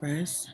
Press.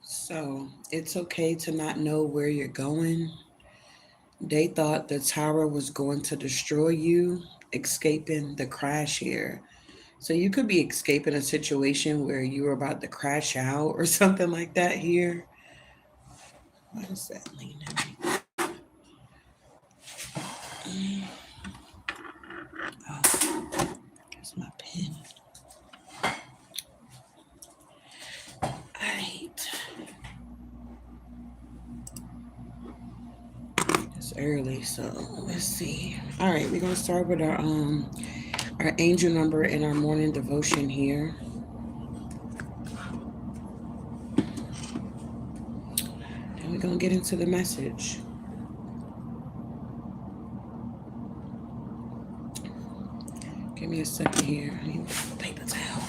So it's okay to not know where you're going. They thought the tower was going to destroy you, escaping the crash here. So you could be escaping a situation where you were about to crash out or something like that here. What is that leaning? Oh, there's my pen. All right. It's early, so let's see. All right, we're gonna start with our angel number in our morning devotion here. And we're gonna get into the message. Give me a second here. I need a paper towel.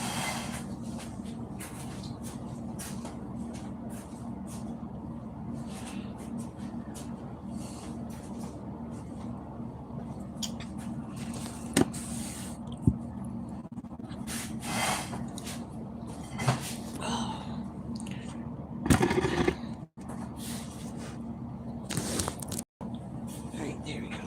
All right, there we go.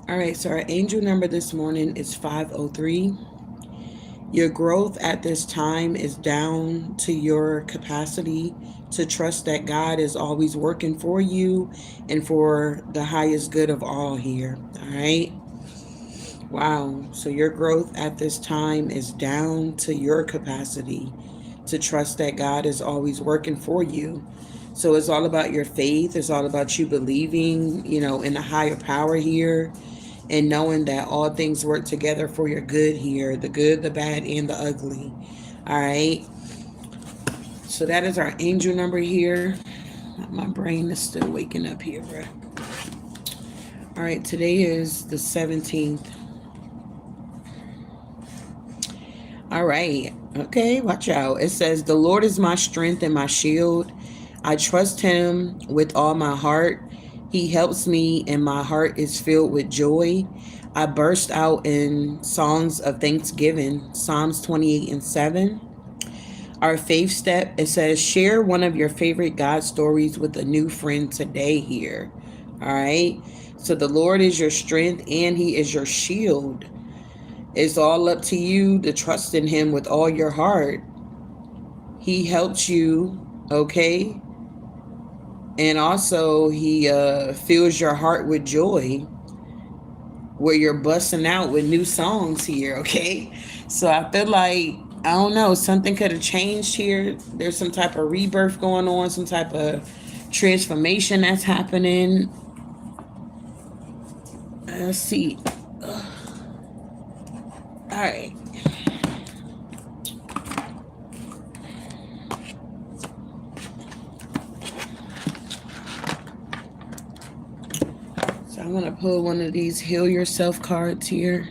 All right, so our angel number this morning is 503. Your growth at this time is down to your capacity to trust that God is always working for you and for the highest good of all here. All right. Wow. So your growth at this time is down to your capacity to trust that God is always working for you. So it's all about your faith. It's all about you believing, in a higher power here and knowing that all things work together for your good here, the good, the bad, and the ugly. All right. So that is our angel number here. My brain is still waking up here, bro. All right. Today is the 17th. All right. Okay. Watch out. It says, "The Lord is my strength and my shield. I trust him with all my heart. He helps me, and my heart is filled with joy. I burst out in songs of thanksgiving." Psalms 28 and 7. Our faith step, it says, share one of your favorite God stories with a new friend today here. All right. So the Lord is your strength and he is your shield. It's all up to you to trust in him with all your heart. He helps you, okay? And also he fills your heart with joy where you're busting out with new songs here, okay? So I feel like, I don't know, something could have changed here. There's some type of rebirth going on, some type of transformation that's happening. Let's see. All right. So I'm going to pull one of these Heal Yourself cards here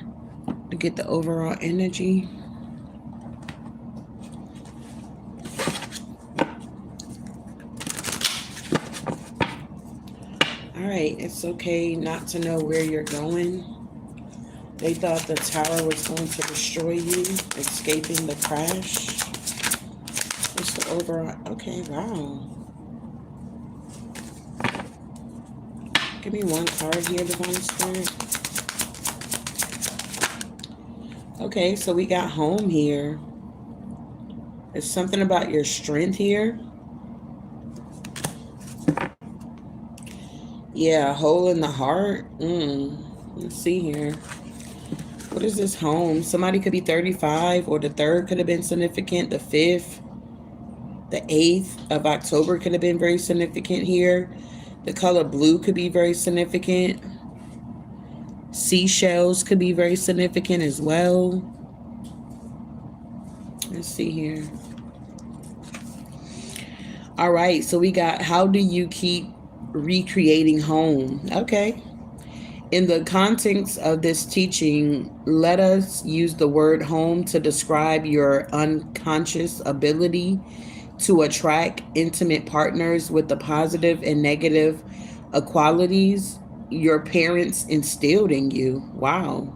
to get the overall energy. All right, it's okay not to know where you're going. They thought the tower was going to destroy you, escaping the crash. What's the overall? Okay, wow. Give me one card here, Divine Spirit. Okay, so we got home here. There's something about your strength here. Yeah, hole in the heart. Let's see here. What is this home? Somebody could be 35, or the third could have been significant. The fifth, the 8th of October could have been very significant here. The color blue could be very significant. Seashells could be very significant as well. Let's see here. All right, so we got, how do you keep recreating home? Okay. In the context of this teaching, let us use the word home to describe your unconscious ability to attract intimate partners with the positive and negative qualities your parents instilled in you. Wow.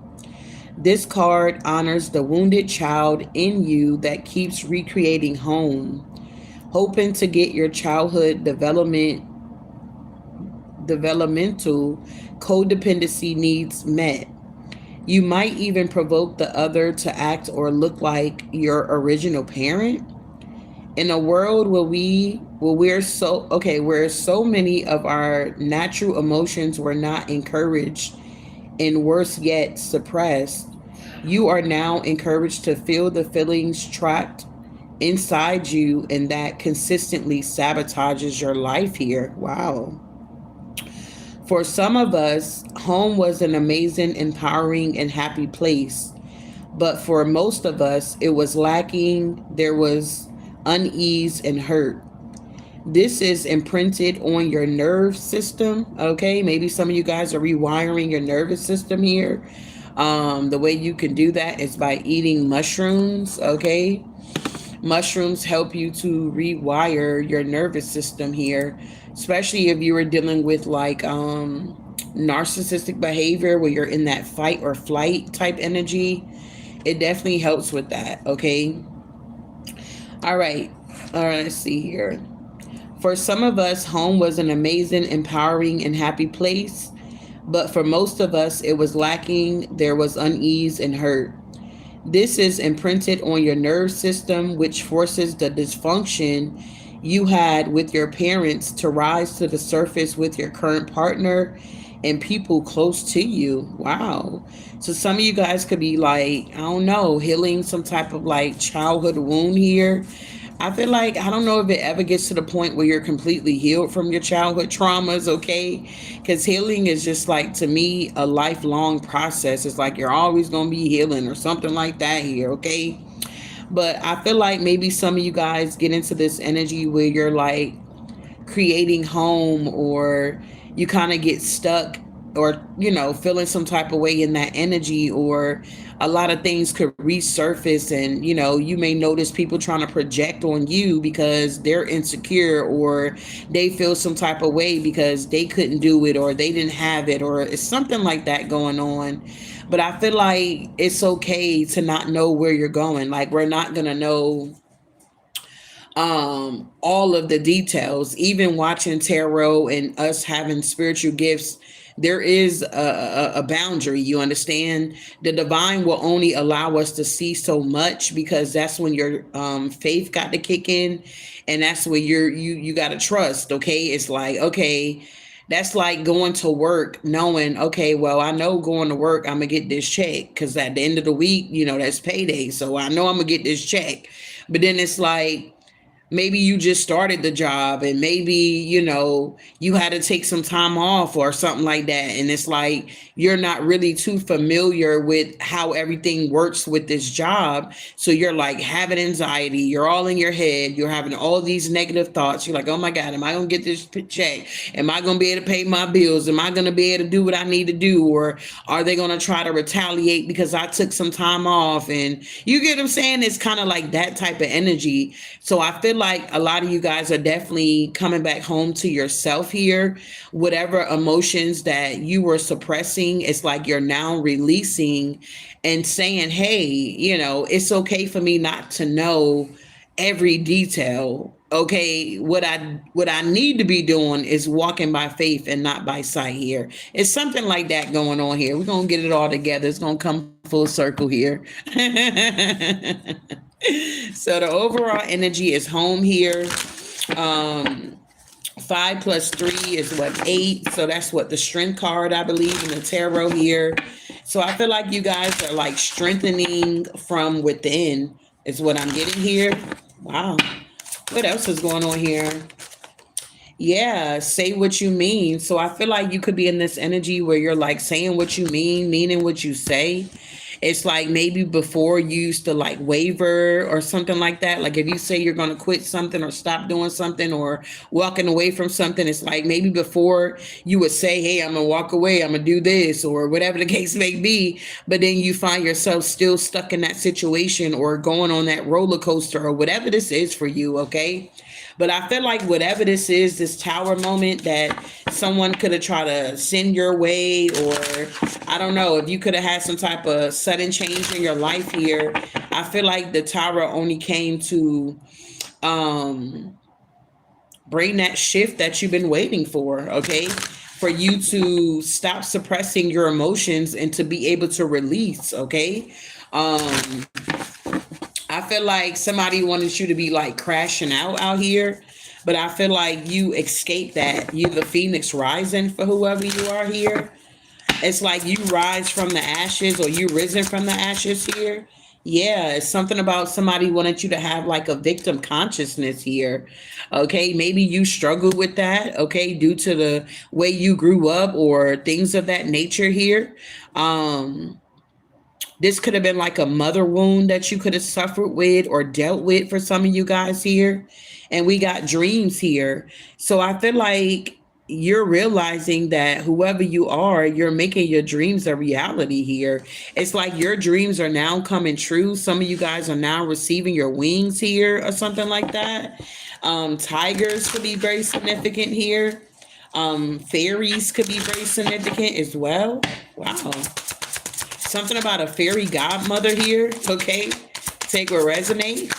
This card honors the wounded child in you that keeps recreating home, hoping to get your childhood developmental codependency needs met. You might even provoke the other to act or look like your original parent. In a world where so many of our natural emotions were not encouraged and worse yet suppressed, you are now encouraged to feel the feelings trapped inside you, and that consistently sabotages your life here. Wow. For some of us, home was an amazing, empowering, and happy place. But for most of us, it was lacking. There was unease and hurt. This is imprinted on your nerve system. Okay, maybe some of you guys are rewiring your nervous system here. The way you can do that is by eating mushrooms. Okay, mushrooms help you to rewire your nervous system here, especially if you were dealing with like narcissistic behavior where you're in that fight or flight type energy. It definitely helps with that. Okay. All right. All right, let's see here. For some of us, home was an amazing, empowering, and happy place. But for most of us, it was lacking. There was unease and hurt. This is imprinted on your nerve system, which forces the dysfunction you had with your parents to rise to the surface with your current partner and people close to you. Wow. So some of you guys could be like, I don't know, healing some type of like childhood wound here. I feel like, I don't know if it ever gets to the point where you're completely healed from your childhood traumas, okay? Because healing is just like, to me, a lifelong process. It's like you're always going to be healing or something like that here, okay? But I feel like maybe some of you guys get into this energy where you're like creating home, or you kind of get stuck, or feeling some type of way in that energy, or a lot of things could resurface, and you may notice people trying to project on you because they're insecure, or they feel some type of way because they couldn't do it, or they didn't have it, or it's something like that going on. But I feel like it's okay to not know where you're going. Like, we're not gonna know all of the details. Even watching tarot and us having spiritual gifts, there is a boundary. You understand? The divine will only allow us to see so much, because that's when your faith got to kick in, and that's where you got to trust. Okay, it's like, okay, that's like going to work knowing, okay, well, I know going to work, I'm gonna get this check, because at the end of the week, that's payday, so I know I'm gonna get this check. But then it's like, maybe you just started the job, and maybe you had to take some time off or something like that, and it's like you're not really too familiar with how everything works with this job, so you're like having anxiety, you're all in your head, you're having all these negative thoughts, you're like, oh my God, am I gonna get this check, am I gonna be able to pay my bills, am I gonna be able to do what I need to do, or are they gonna try to retaliate because I took some time off? And you get what I'm saying? It's kind of like that type of energy. So I feel like a lot of you guys are definitely coming back home to yourself here. Whatever emotions that you were suppressing, it's like you're now releasing and saying, hey, it's okay for me not to know every detail. Okay, what I need to be doing is walking by faith and not by sight here. It's something like that going on here. We're gonna get it all together. It's gonna come full circle here. So the overall energy is home here. 5 plus 3 is what, 8. So that's what the strength card, I believe, in the tarot here. So I feel like you guys are like strengthening from within, is what I'm getting here. Wow. What else is going on here? Yeah, say what you mean. So I feel like you could be in this energy where you're like saying what you mean, meaning what you say. It's like maybe before you used to like waver or something like that. Like if you say you're going to quit something or stop doing something or walking away from something, it's like maybe before you would say, hey, I'm going to walk away, I'm going to do this or whatever the case may be. But then you find yourself still stuck in that situation or going on that roller coaster or whatever this is for you. Okay. But I feel like whatever this is, this tower moment that someone could have tried to send your way, or I don't know, if you could have had some type of sudden change in your life here, I feel like the tower only came to um, bring that shift that you've been waiting for, okay? For you to stop suppressing your emotions and to be able to release, okay? Um, I feel like somebody wanted you to be like crashing out here, but I feel like you escaped that. You the phoenix rising for whoever you are here. It's like you rise from the ashes or you risen from the ashes here. Yeah, it's something about somebody wanted you to have like a victim consciousness here. Okay, maybe you struggled with that, okay, due to the way you grew up or things of that nature here. Um this could have been like a mother wound that you could have suffered with or dealt with for some of you guys here. And we got dreams here. So I feel like you're realizing that whoever you are, you're making your dreams a reality here. It's like your dreams are now coming true. Some of you guys are now receiving your wings here or something like that. Tigers could be very significant here. Fairies could be very significant as well. Wow. Something about a fairy godmother here, okay? Take or resonate.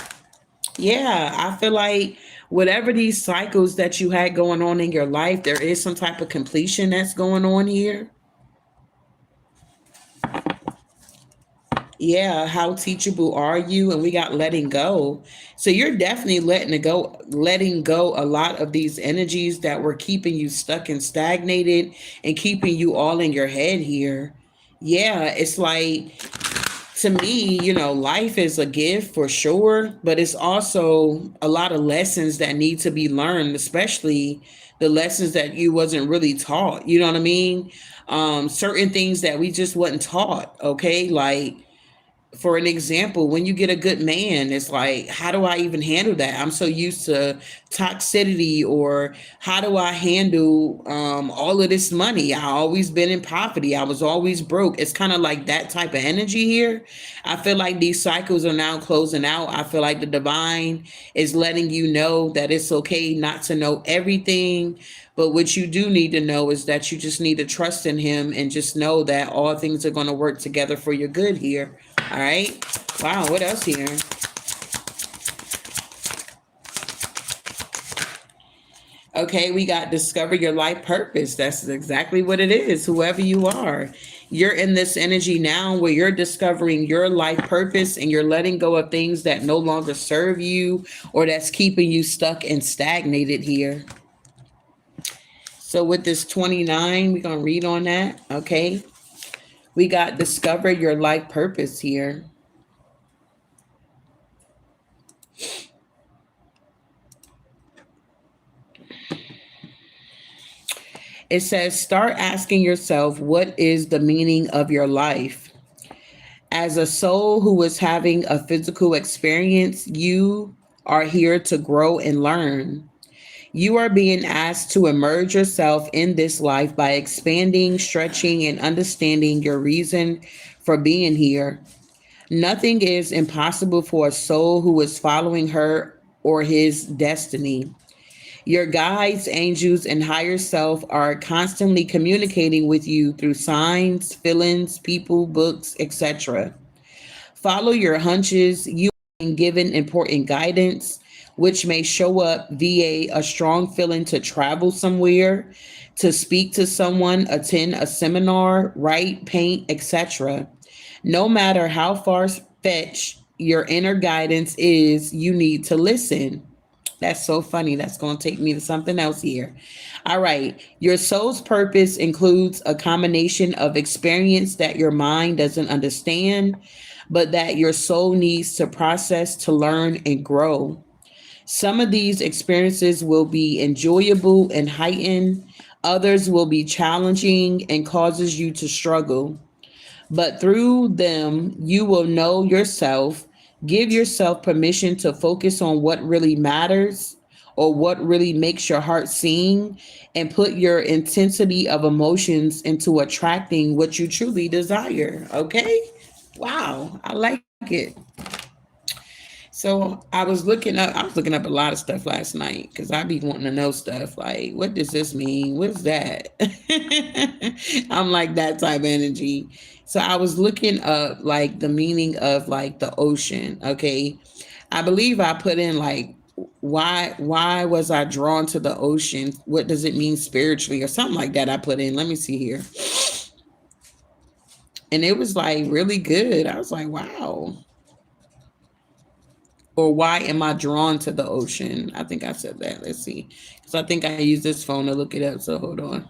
Yeah, I feel like whatever these cycles that you had going on in your life, there is some type of completion that's going on here. Yeah, how teachable are you? And we got letting go. So you're definitely letting go a lot of these energies that were keeping you stuck and stagnated and keeping you all in your head here. Yeah, it's like to me, life is a gift for sure, but it's also a lot of lessons that need to be learned, especially the lessons that you wasn't really taught. You know what I mean? Certain things that we just wasn't taught. Okay, like for an example, when you get a good man, it's like, how do I even handle that? I'm so used to toxicity, or how do I handle all of this money? I always been in poverty. I was always broke. It's kind of like that type of energy here. I feel like these cycles are now closing out. I feel like the divine is letting you know that it's okay not to know everything. But what you do need to know is that you just need to trust in him and just know that all things are going to work together for your good here. All right. Wow. What else here? Okay, we got discover your life purpose. That's exactly what it is. Whoever you are, you're in this energy now where you're discovering your life purpose and you're letting go of things that no longer serve you or that's keeping you stuck and stagnated here. So with this 29, we're going to read on that. Okay. We got discover your life purpose here. It says, start asking yourself, what is the meaning of your life? As a soul who is having a physical experience, you are here to grow and learn. You are being asked to immerse yourself in this life by expanding, stretching, and understanding your reason for being here. Nothing is impossible for a soul who is following her or his destiny. Your guides, angels, and higher self are constantly communicating with you through signs, feelings, people, books, etc. Follow your hunches. You are being given important guidance, which may show up via a strong feeling to travel somewhere, to speak to someone, attend a seminar, write, paint, etc. No matter how far fetched your inner guidance is, you need to listen. That's so funny. That's going to take me to something else here. All right. Your soul's purpose includes a combination of experience that your mind doesn't understand, but that your soul needs to process to learn and grow. Some of these experiences will be enjoyable and heightened. Others will be challenging and causes you to struggle. But through them, you will know yourself, give yourself permission to focus on what really matters or what really makes your heart sing, and put your intensity of emotions into attracting what you truly desire. Okay? Wow, I like it. So I was looking up a lot of stuff last night because I be wanting to know stuff like, what does this mean? What is that? I'm like that type of energy. So I was looking up like the meaning of like the ocean. Okay. I believe I put in like, why was I drawn to the ocean? What does it mean spiritually or something like that? I put in. Let me see here. And it was like really good. I was like, wow. Or why am I drawn to the ocean? I think I said that. Let's see. Because I think I use this phone to look it up. So hold on.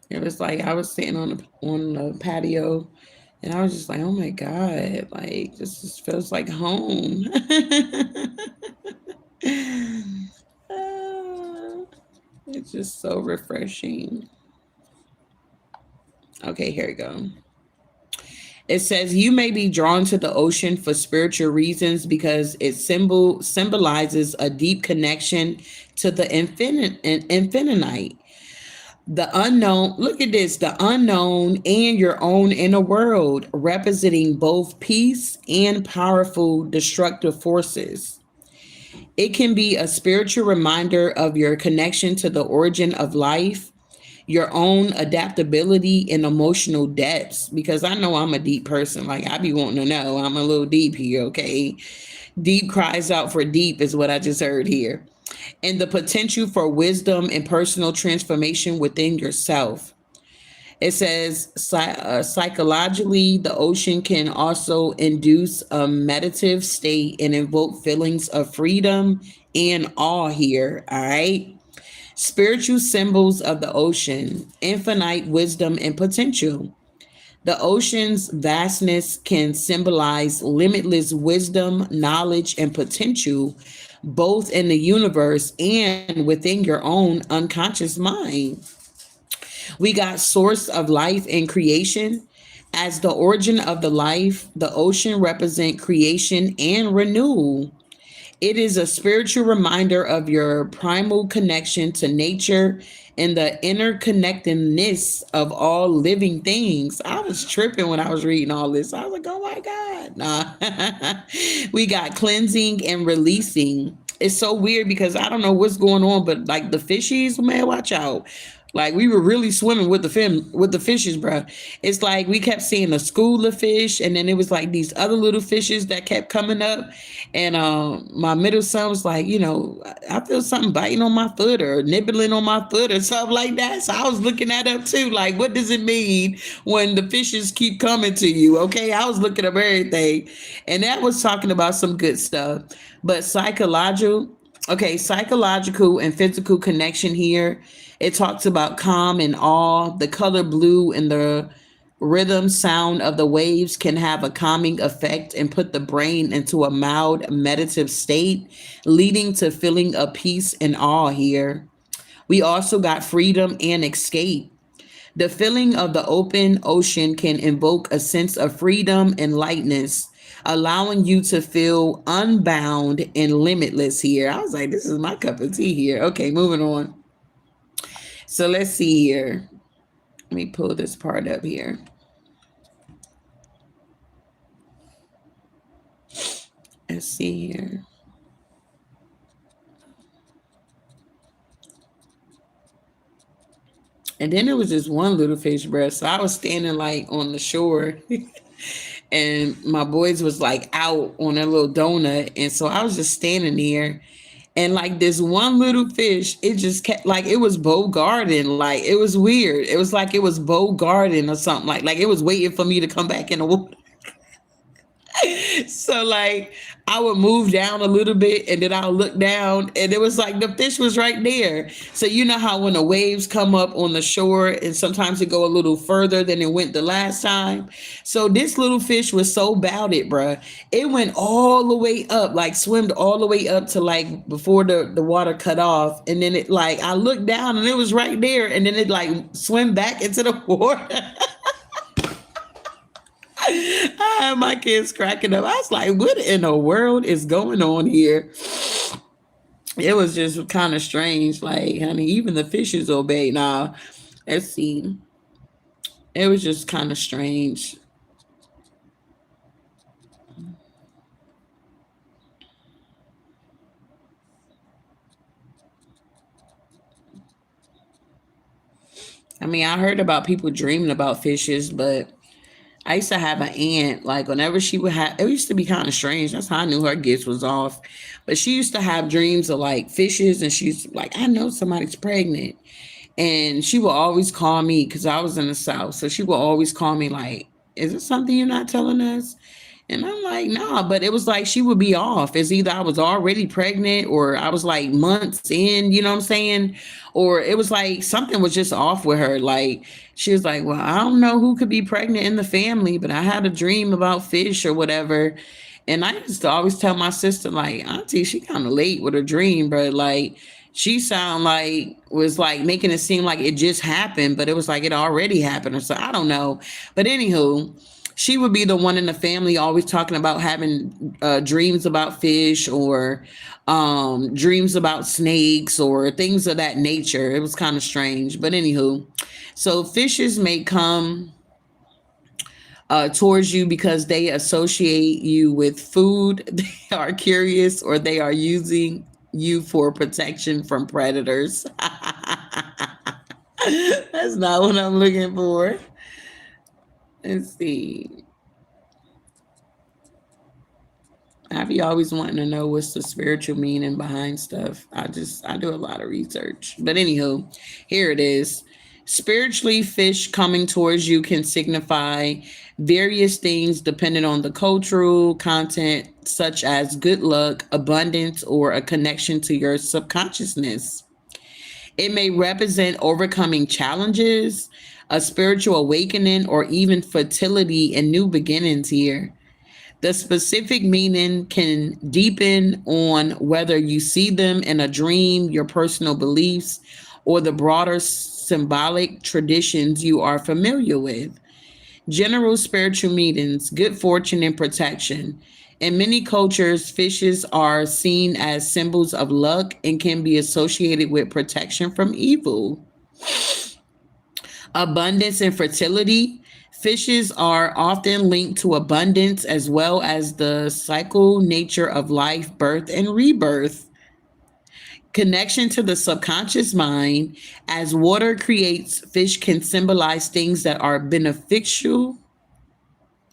It was like I was sitting on the patio, and I was just like, oh my god, like this just feels like home. Ah, it's just so refreshing. Okay, here we go. It says you may be drawn to the ocean for spiritual reasons because it symbolizes a deep connection to the infinite, the unknown. Look at this, the unknown and your own inner world, representing both peace and powerful destructive forces. It can be a spiritual reminder of your connection to the origin of life, your own adaptability and emotional depths. Because I know I'm a deep person. Like I be wanting to know. I'm a little deep here, okay? Deep cries out for deep is what I just heard here. And the potential for wisdom and personal transformation within yourself. It says psychologically, the ocean can also induce a meditative state and invoke feelings of freedom and awe here. All right. Spiritual symbols of the ocean, infinite wisdom and potential. The ocean's vastness can symbolize limitless wisdom, knowledge, and potential, both in the universe and within your own unconscious mind. We got source of life and creation. As the origin of the life, the ocean represent creation and renewal. It is a spiritual reminder of your primal connection to nature and the interconnectedness of all living things. I was tripping when I was reading all this. I was like, oh my God. Nah. We got cleansing and releasing. It's so weird because I don't know what's going on, but like the fishies, man, watch out. Like we were really swimming with the fishes, bro. It's like we kept seeing a school of fish, and then it was like these other little fishes that kept coming up. And my middle son was like, I feel something biting on my foot or nibbling on my foot or something like that. So I was looking that up too. Like, what does it mean when the fishes keep coming to you? Okay, I was looking up everything, and that was talking about some good stuff. But psychological and physical connection here. It talks about calm and awe. The color blue and the rhythm sound of the waves can have a calming effect and put the brain into a mild meditative state, leading to feeling of peace and awe here. We also got freedom and escape. The feeling of the open ocean can invoke a sense of freedom and lightness, allowing you to feel unbound and limitless here. I was like, this is my cup of tea here. Okay, moving on. So let's see here. Let me pull this part up here. Let's see here. And then there was this one little fish, bro. So I was standing like on the shore and my boys was like out on a little donut. And so I was just standing there And like this one little fish, it just kept like it was Bow Garden. Like it was weird. It was like it was Bow Garden or something like it was waiting for me to come back in the water. So like I would move down a little bit and then I'll look down and it was like the fish was right there. So you know how when the waves come up on the shore and sometimes it go a little further than it went the last time. So this little fish was so about it, bruh. It went all the way up, like swimmed all the way up to like before the water cut off. And then it like I looked down and it was right there and then it like swam back into the water. I had my kids cracking up. I was like, what in the world is going on here? It was just kind of strange. Like, honey, even the fishes obey. Now, let's see. It was just kind of strange. I mean, I heard about people dreaming about fishes, but I used to have an aunt, like whenever she would have, it used to be kind of strange. That's how I knew her gifts was off. But she used to have dreams of like fishes, and she's like, I know somebody's pregnant. And she will always call me because I was in the South. So she will always call me like, is it something you're not telling us? And I'm like, nah, but it was like she would be off. It's either I was already pregnant or I was like months in, you know what I'm saying? Or it was like something was just off with her. Like she was like, well, I don't know who could be pregnant in the family, but I had a dream about fish or whatever. And I used to always tell my sister, like, Auntie, she kind of late with her dream, but like she sound like was like making it seem like it just happened, but it was like it already happened or so. I don't know. But anywho, she would be the one in the family always talking about having dreams about fish or dreams about snakes or things of that nature. It was kind of strange. But anywho, so fishes may come towards you because they associate you with food, they are curious, or they are using you for protection from predators. That's not what I'm looking for. Let's see. I be always wanting to know what's the spiritual meaning behind stuff. I do a lot of research. But anywho, here it is. Spiritually, fish coming towards you can signify various things depending on the cultural content, such as good luck, abundance, or a connection to your subconsciousness. It may represent overcoming challenges, a spiritual awakening, or even fertility and new beginnings here. The specific meaning can deepen on whether you see them in a dream, your personal beliefs, or the broader symbolic traditions you are familiar with. General spiritual meanings, good fortune and protection. In many cultures, fishes are seen as symbols of luck and can be associated with protection from evil. Abundance and fertility. Fishes are often linked to abundance as well as the cycle nature of life, birth, and rebirth. Connection to the subconscious mind. As water creates, fish can symbolize things that are beneficial.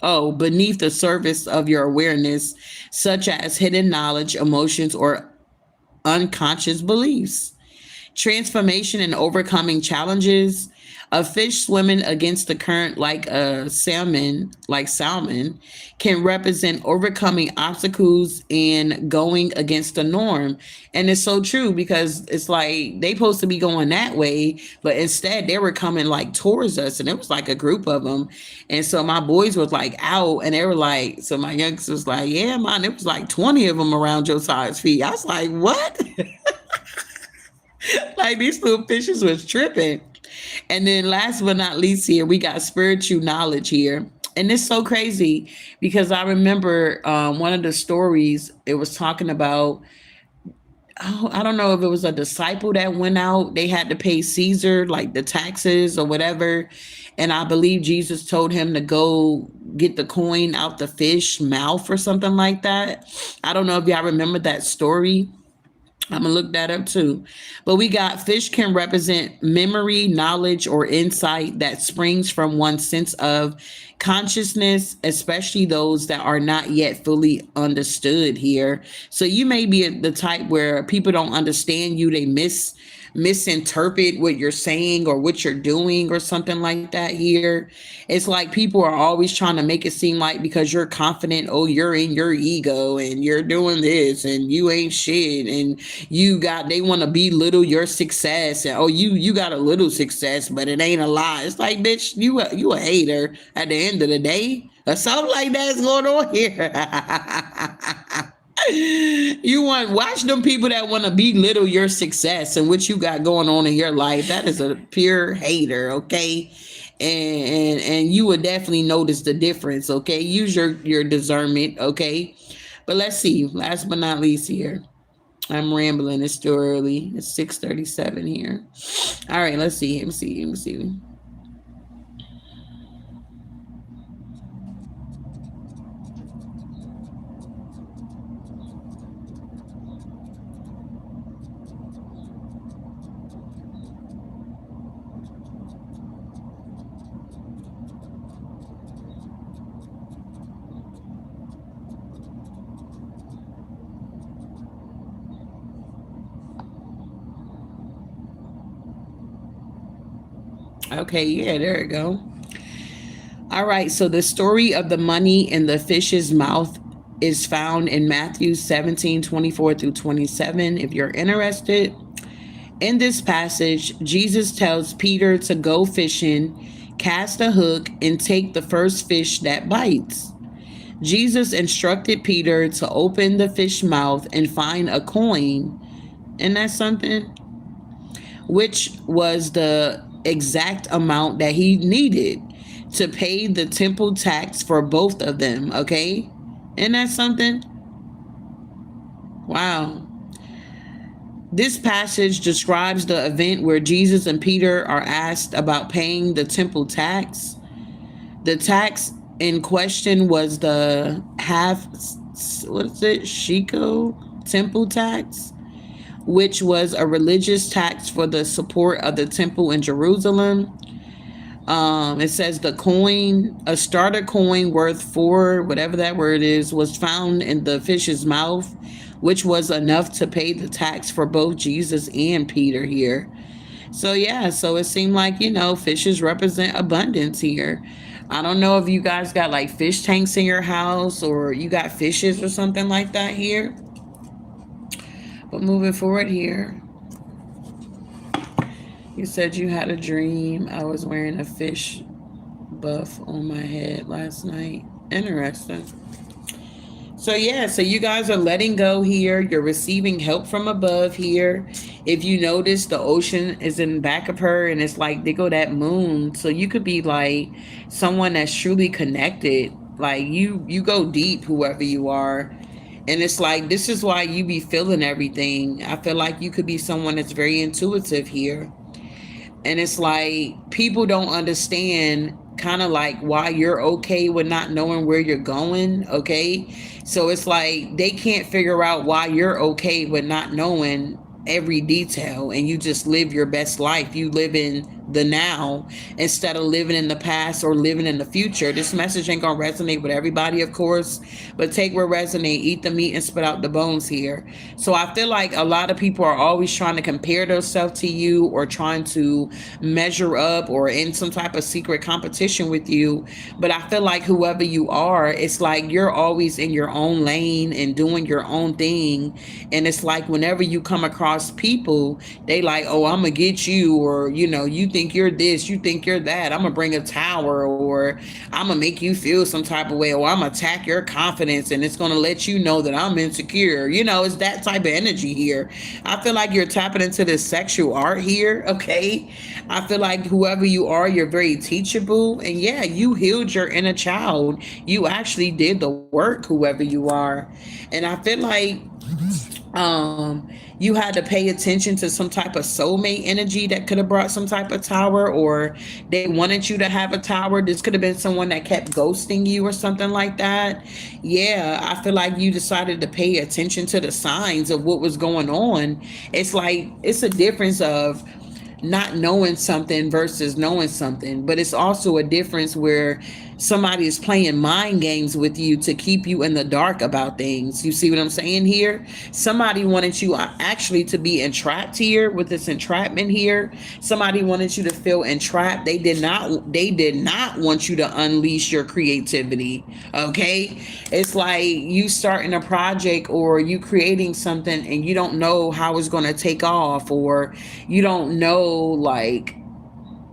Oh, beneath the surface of your awareness, such as hidden knowledge, emotions, or unconscious beliefs. Transformation and overcoming challenges. A fish swimming against the current like a salmon, can represent overcoming obstacles and going against the norm. And it's so true because it's like they supposed to be going that way, but instead they were coming like towards us, and it was like a group of them. And so my boys was like out, and they were like, so my youngster was like, yeah, man, it was like 20 of them around your size feet. I was like, what? Like these little fishes was tripping. And then last but not least here, we got spiritual knowledge here. And it's so crazy because I remember one of the stories, it was talking about, oh, I don't know if it was a disciple that went out. They had to pay Caesar like the taxes or whatever. And I believe Jesus told him to go get the coin out the fish mouth or something like that. I don't know if y'all remember that story. I'm gonna look that up too. But we got fish can represent memory, knowledge, or insight that springs from one's sense of consciousness, especially those that are not yet fully understood here. So you may be the type where people don't understand you, they misinterpret what you're saying or what you're doing or something like that here. It's like people are always trying to make it seem like because you're confident, oh, you're in your ego and you're doing this and you ain't shit, and they want to belittle your success, and oh, you got a little success but it ain't a lot. It's like, bitch, you a hater at the end of the day, or something like that's going on here. You want watch them people that want to belittle your success and what you got going on in your life. That is a pure hater, okay? And you would definitely notice the difference, okay? Use your discernment, okay? But let's see. Last but not least here. I'm rambling. It's still early. It's 6:37 here. All right, let's see. Let me see. Let me see. Okay, yeah, there we go. All right, so the story of the money in the fish's mouth is found in Matthew 17:24 through 27. If you're interested, in this passage, Jesus tells Peter to go fishing, cast a hook, and take the first fish that bites. Jesus instructed Peter to open the fish mouth and find a coin, and that's something, which was the exact amount that he needed to pay the temple tax for both of them, okay? And that's something. Wow. This passage describes the event where Jesus and Peter are asked about paying the temple tax. The tax in question was the half, what is it, shekel temple tax, which was a religious tax for the support of the temple in Jerusalem. It says the coin, a starter coin worth four, whatever that word is, was found in the fish's mouth, which was enough to pay the tax for both Jesus and Peter here. So yeah, so it seemed like, fishes represent abundance here. I don't know if you guys got like fish tanks in your house or you got fishes or something like that here. But moving forward here, you said you had a dream. I was wearing a fish buff on my head last night. Interesting. So yeah, so you guys are letting go here. You're receiving help from above here. If you notice, the ocean is in back of her, and it's like they go that moon. So you could be like someone that's truly connected. Like you go deep, whoever you are. And it's like this is why you be feeling everything. I feel like you could be someone that's very intuitive here. And it's like people don't understand kind of like why you're okay with not knowing where you're going, okay? So it's like they can't figure out why you're okay with not knowing every detail, and you just live your best life. You live in the now instead of living in the past or living in the future. This message ain't gonna resonate with everybody, of course, but take what resonate, eat the meat and spit out the bones here. So I feel like a lot of people are always trying to compare themselves to you or trying to measure up or in some type of secret competition with you. But I feel like whoever you are, it's like you're always in your own lane and doing your own thing. And it's like whenever you come across people, they like, oh, I'm gonna get you, or you think you're this, you think you're that, I'm gonna bring a tower, or I'm gonna make you feel some type of way, or I'm gonna attack your confidence and it's gonna let you know that I'm insecure. It's that type of energy here. I feel like you're tapping into this sexual art here, okay? I feel like whoever you are, you're very teachable, and yeah, you healed your inner child. You actually did the work, whoever you are. And I feel like You had to pay attention to some type of soulmate energy that could have brought some type of tower, or they wanted you to have a tower. This could have been someone that kept ghosting you or something like that. Yeah, I feel like you decided to pay attention to the signs of what was going on. It's like it's a difference of not knowing something versus knowing something, but it's also a difference where somebody is playing mind games with you to keep you in the dark about things. You see what I'm saying here? Somebody wanted you actually to be entrapped here with this entrapment here. Somebody wanted you to feel entrapped. They did not want you to unleash your creativity. Okay? It's like you starting a project or you creating something and you don't know how it's going to take off, or you don't know like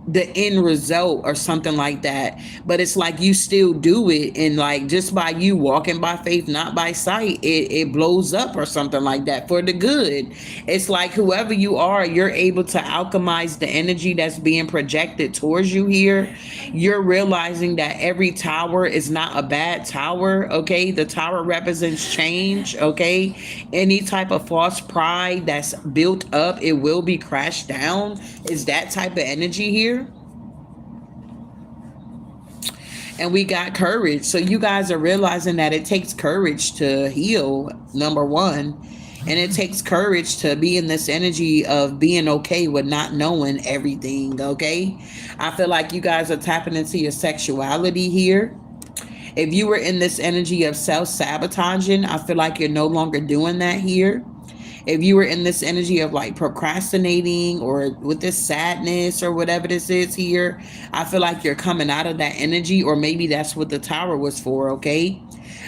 the end result or something like that, but it's like you still do it, and like just by you walking by faith not by sight, it blows up or something like that for the good. It's like whoever you are, you're able to alchemize the energy that's being projected towards you here. You're realizing that every tower is not a bad tower. Okay, the tower represents change. Okay, any type of false pride that's built up, it will be crashed down. Is that type of energy here. And we got courage. So you guys are realizing that it takes courage to heal, number one. And it takes courage to be in this energy of being okay with not knowing everything, okay? I feel like you guys are tapping into your sexuality here. If you were in this energy of self-sabotaging, I feel like you're no longer doing that here. If you were in this energy of like procrastinating or with this sadness or whatever this is here, I feel like you're coming out of that energy, or maybe that's what the tower was for, okay?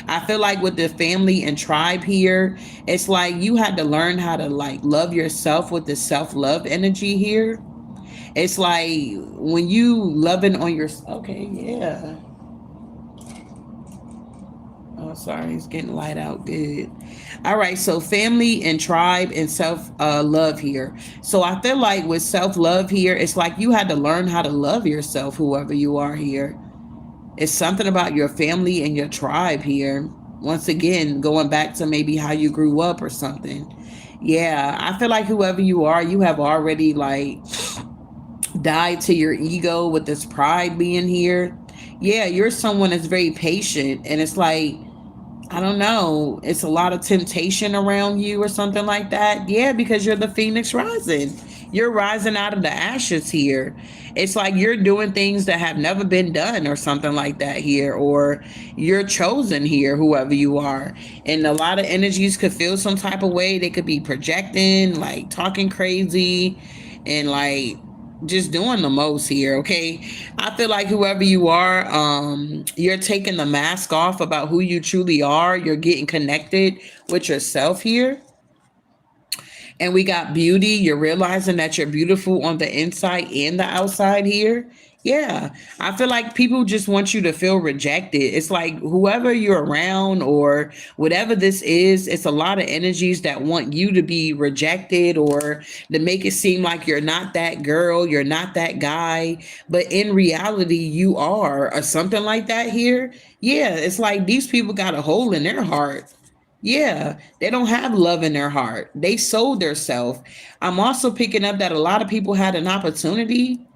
I feel like with the family and tribe here, it's like you had to learn how to like love yourself with the self-love energy here. It's like when you loving on your, okay, yeah. Oh, sorry, it's getting light out. Good. All right, so family and tribe and self love here. So I feel like with self love here, it's like you had to learn how to love yourself, whoever you are here. It's something about your family and your tribe here. Once again, going back to maybe how you grew up or something. Yeah, I feel like whoever you are, you have already like died to your ego with this pride being here. Yeah, you're someone that's very patient, and it's like I don't know. It's a lot of temptation around you or something like that. Yeah, because you're the phoenix rising. You're rising out of the ashes here. It's like you're doing things that have never been done or something like that here, or you're chosen here, whoever you are. And a lot of energies could feel some type of way. They could be projecting, like talking crazy, and like just doing the most here, okay? I feel like whoever you are, you're taking the mask off about who you truly are. You're getting connected with yourself here. And we got beauty. You're realizing that you're beautiful on the inside and the outside here. Yeah. I feel like people just want you to feel rejected. It's like whoever you're around or whatever this is, it's a lot of energies that want you to be rejected or to make it seem like you're not that girl, you're not that guy. But in reality, you are, or something like that here. Yeah. It's like these people got a hole in their heart. Yeah, they don't have love in their heart. They sold their self. I'm also picking up that a lot of people had an opportunity,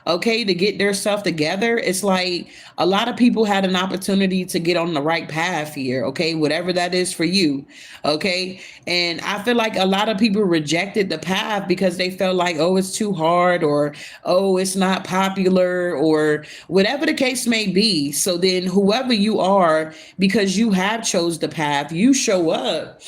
okay, to get their stuff together. It's like a lot of people had an opportunity to get on the right path here, okay, whatever that is for you, okay. And I feel like a lot of people rejected the path because they felt like, oh, it's too hard, or oh, it's not popular, or whatever the case may be. So then whoever you are, because you have chose the path, you show up,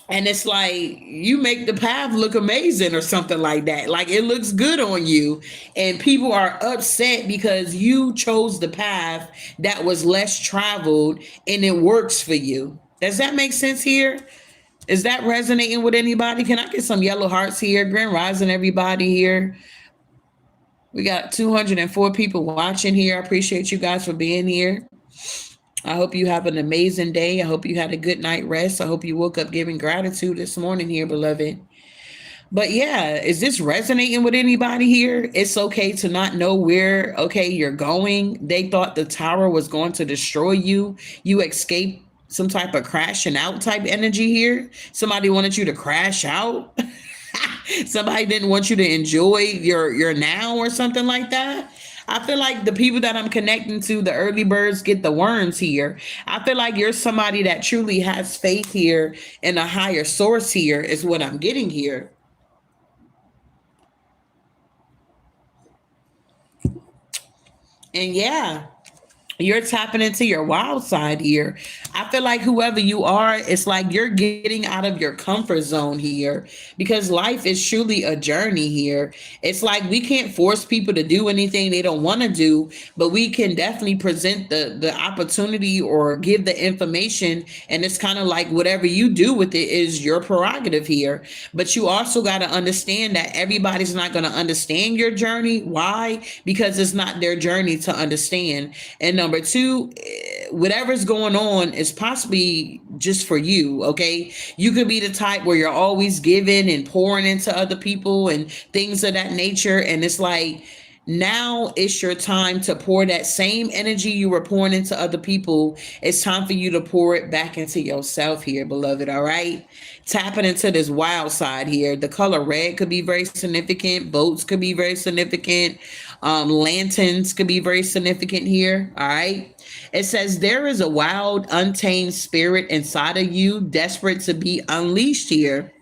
and it's like you make the path look amazing or something like that, like it looks good on you, and people are upset because you chose the path that was less traveled and it works for you. Does that make sense here? Is that resonating with anybody? Can I get some yellow hearts here? Grand rising everybody here. We got 204 people watching here. I appreciate you guys for being here. I hope you have an amazing day. I hope you had a good night rest. I hope you woke up giving gratitude this morning here, beloved. But yeah, is this resonating with anybody here? It's okay to not know where, okay, you're going. They thought the tower was going to destroy you. You escaped some type of crashing out type energy here. Somebody wanted you to crash out. Somebody didn't want you to enjoy your now or something like that. I feel like the people that I'm connecting to, the early birds get the worms here. I feel like you're somebody that truly has faith here in a higher source here, is what I'm getting here. And yeah, you're tapping into your wild side here. I feel like whoever you are, it's like you're getting out of your comfort zone here, because life is truly a journey here. It's like we can't force people to do anything they don't want to do, but we can definitely present the opportunity or give the information, and it's kind of like whatever you do with it is your prerogative here. But you also got to understand that everybody's not going to understand your journey. Why? Because it's not their journey to understand. And number two, whatever's going on is possibly just for you. Okay, you could be the type where you're always giving and pouring into other people and things of that nature, and it's like now it's your time to pour that same energy you were pouring into other people. It's time for you to pour it back into yourself here, beloved. All right, tapping into this wild side here. The color red could be very significant. Boats could be very significant. Lanterns could be very significant here. All right. It says there is a wild, untamed spirit inside of you, desperate to be unleashed here.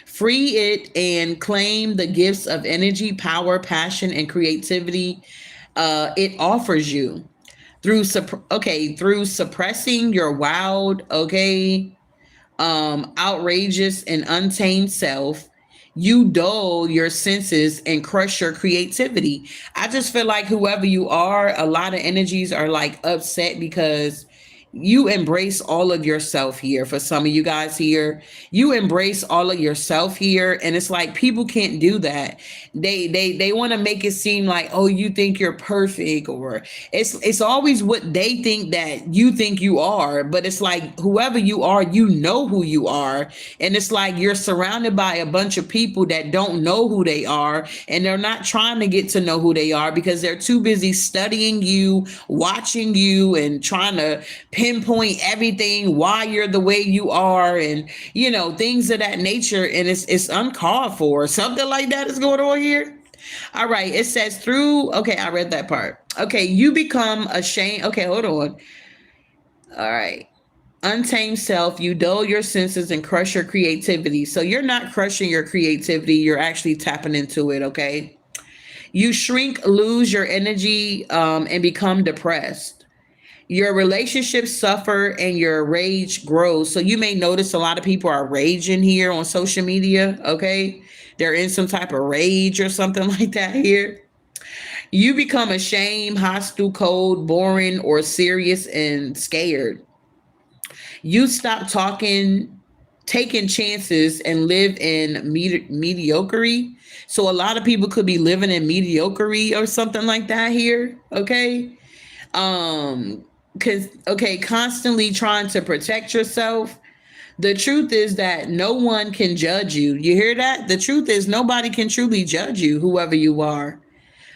Free it and claim the gifts of energy, power, passion, and creativity it offers you through suppressing your wild, outrageous and untamed self. You dull your senses and crush your creativity. I just feel like whoever you are, a lot of energies are like upset because you embrace all of yourself here. For some of you guys here, you embrace all of yourself here, and it's like people can't do that. They want to make it seem like, oh, you think you're perfect, or it's always what they think that you think you are. But it's like whoever you are, you know who you are, and it's like you're surrounded by a bunch of people that don't know who they are, and they're not trying to get to know who they are because they're too busy studying you, watching you, and trying to pinpoint everything why you're the way you are, and things of that nature. And it's uncalled for. Something like that is going on here. All right, it says through, okay, I read that part. Okay, you become ashamed. Okay, hold on. All right, untamed self, you dull your senses and crush your creativity. So you're not crushing your creativity, you're actually tapping into it. Okay, you shrink, lose your energy, and become depressed. Your relationships suffer and your rage grows. So you may notice a lot of people are raging here on social media. Okay, they're in some type of rage or something like that here. You become ashamed, hostile, cold, boring, or serious and scared. You stop talking, taking chances, and live in mediocrity. So a lot of people could be living in mediocrity or something like that here. Okay. Because constantly trying to protect yourself. The truth is that no one can judge you. You hear that? The truth is nobody can truly judge you, whoever you are.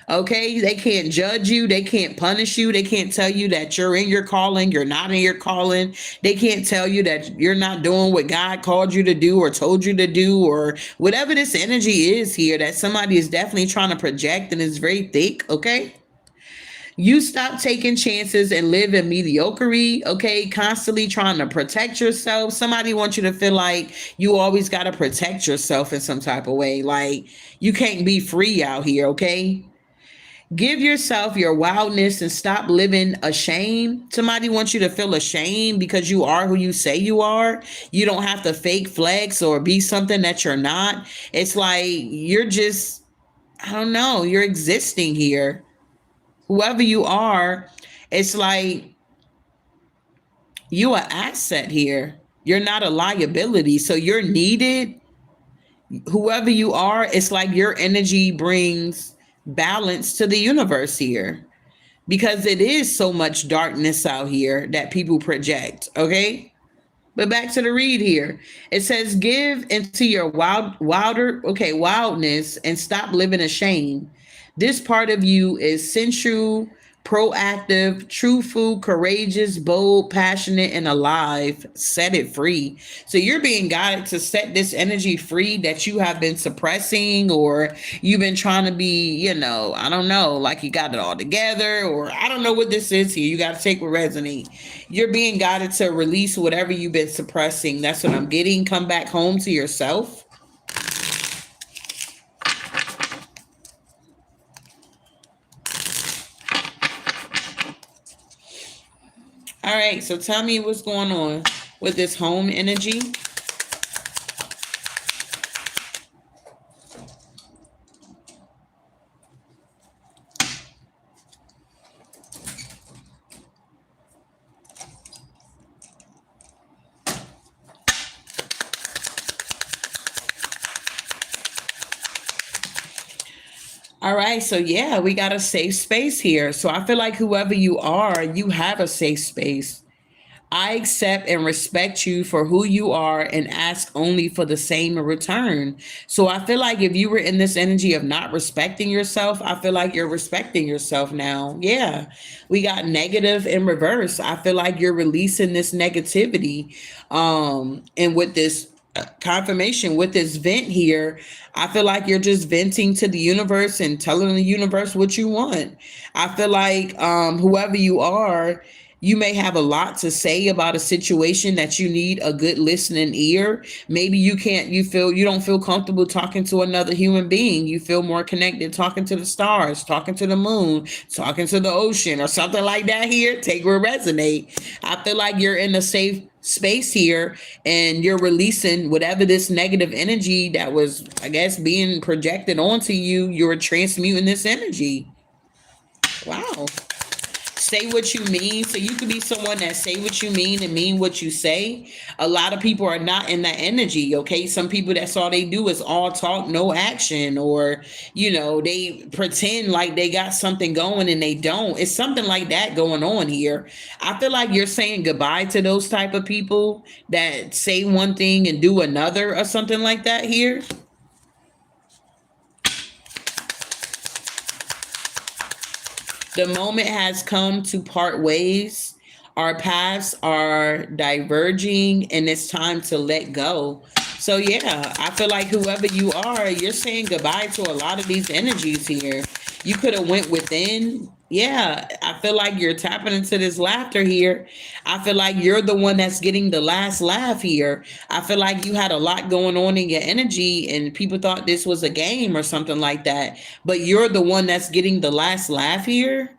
Okay, they can't judge you, they can't punish you, they can't tell you that you're in your calling, you're not in your calling. They can't tell you that you're not doing what God called you to do or told you to do, or whatever this energy is here that somebody is definitely trying to project and is very thick. Okay, you stop taking chances and live in mediocrity. Okay, constantly trying to protect yourself. Somebody wants you to feel like you always got to protect yourself in some type of way, like you can't be free out here. Okay, give yourself your wildness and stop living ashamed. Somebody wants you to feel ashamed because you are who you say you are. You don't have to fake flex or be something that you're not. It's like you're just, I don't know, you're existing here. Whoever you are, it's like you are asset here. You're not a liability. So you're needed. Whoever you are, it's like your energy brings balance to the universe here, because it is so much darkness out here that people project. Okay, but back to the read here. It says give into your wildness and stop living ashamed. This part of you is sensual, proactive, truthful, courageous, bold, passionate, and alive. Set it free. So you're being guided to set this energy free that you have been suppressing, or you've been trying to be, I don't know, like you got it all together, or I don't know what this is here. You got to take what resonate. You're being guided to release whatever you've been suppressing. That's what I'm getting. Come back home to yourself. All right, so tell me what's going on with this home energy. All right, so yeah, we got a safe space here. So I feel like whoever you are, you have a safe space. I accept and respect you for who you are and ask only for the same in return. So I feel like if you were in this energy of not respecting yourself, I feel like you're respecting yourself now. Yeah. We got negative in reverse. I feel like you're releasing this negativity. And with this confirmation, with this vent here, I feel like you're just venting to the universe and telling the universe what you want. I feel like whoever you are, you may have a lot to say about a situation that you need a good listening ear. Maybe you don't feel comfortable talking to another human being. You feel more connected talking to the stars, talking to the moon, talking to the ocean, or something like that here. Take or resonate. I feel like you're in a safe space here, and you're releasing whatever this negative energy that was, I guess, being projected onto you. You're transmuting this energy. Wow. Say what you mean. So you could be someone that say what you mean and mean what you say. A lot of people are not in that energy. Okay, some people, that's all they do is all talk, no action, or they pretend like they got something going and they don't. It's something like that going on here. I feel like you're saying goodbye to those type of people that say one thing and do another, or something like that here. The moment has come to part ways. Our paths are diverging, and it's time to let go. So yeah, I feel like whoever you are, you're saying goodbye to a lot of these energies here. You could have went within. Yeah, I feel like you're tapping into this laughter here. I feel like you're the one that's getting the last laugh here. I feel like you had a lot going on in your energy and people thought this was a game or something like that. But you're the one that's getting the last laugh here.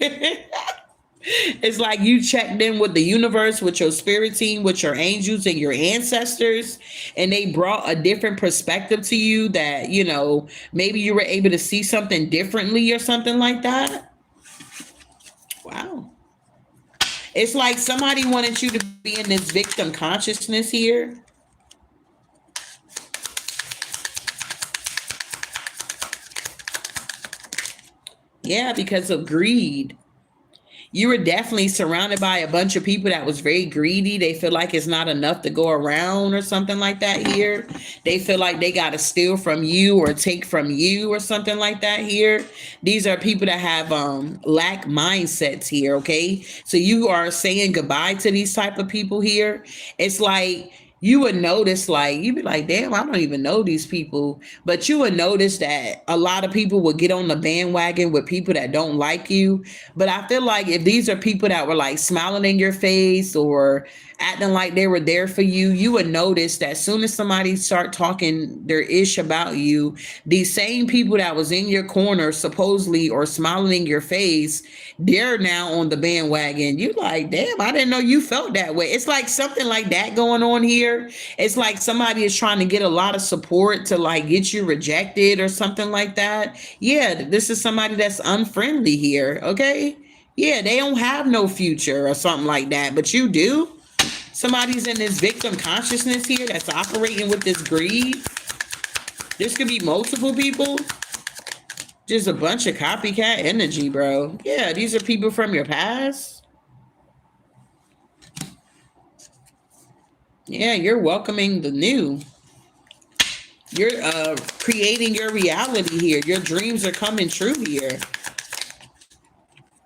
It's like you checked in with the universe, with your spirit team, with your angels and your ancestors, and they brought a different perspective to you that, maybe you were able to see something differently or something like that. Wow. It's like somebody wanted you to be in this victim consciousness here. Yeah, because of greed. You were definitely surrounded by a bunch of people that was very greedy. They feel like it's not enough to go around or something like that here. They feel like they got to steal from you or take from you or something like that here. These are people that have lack mindsets here, okay? So you are saying goodbye to these type of people here. It's like you would notice, like, you'd be like, damn, I don't even know these people. But you would notice that a lot of people would get on the bandwagon with people that don't like you. But I feel like if these are people that were like smiling in your face or acting like they were there for you, you would notice that as soon as somebody start talking their ish about you, these same people that was in your corner supposedly or smiling in your face, they're now on the bandwagon. You like, damn, I didn't know you felt that way. It's like something like that going on here. It's like somebody is trying to get a lot of support to like get you rejected or something like that. Yeah, this is somebody that's unfriendly here. Okay. Yeah, they don't have no future or something like that, but you do. Somebody's in this victim consciousness here that's operating with this greed. This could be multiple people. Just a bunch of copycat energy, bro. Yeah, these are people from your past. Yeah, you're welcoming the new. You're creating your reality here. Your dreams are coming true here.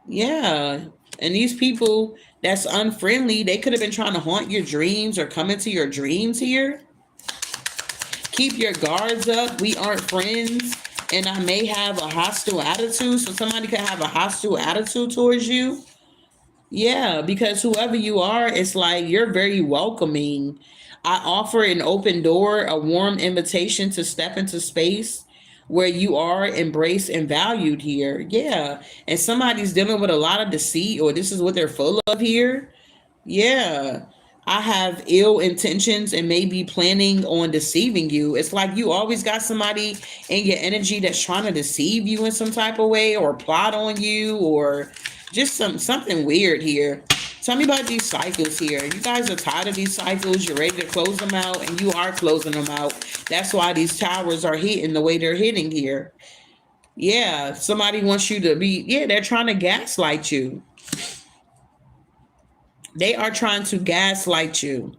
Yeah. And these people that's unfriendly, they could have been trying to haunt your dreams or come into your dreams here. Keep your guards up. We aren't friends. And I may have a hostile attitude. So somebody could have a hostile attitude towards you. Yeah, because whoever you are, it's like you're very welcoming. I offer an open door, a warm invitation to step into space where you are embraced and valued here. Yeah. And somebody's dealing with a lot of deceit, or this is what they're full of here. Yeah. I have ill intentions and maybe planning on deceiving you. It's like you always got somebody in your energy that's trying to deceive you in some type of way or plot on you or just something weird here. Tell me about these cycles here. You guys are tired of these cycles. You're ready to close them out, and you are closing them out. That's why these towers are hitting the way they're hitting here. Yeah, somebody wants you to be, yeah, they're trying to gaslight you. They are trying to gaslight you.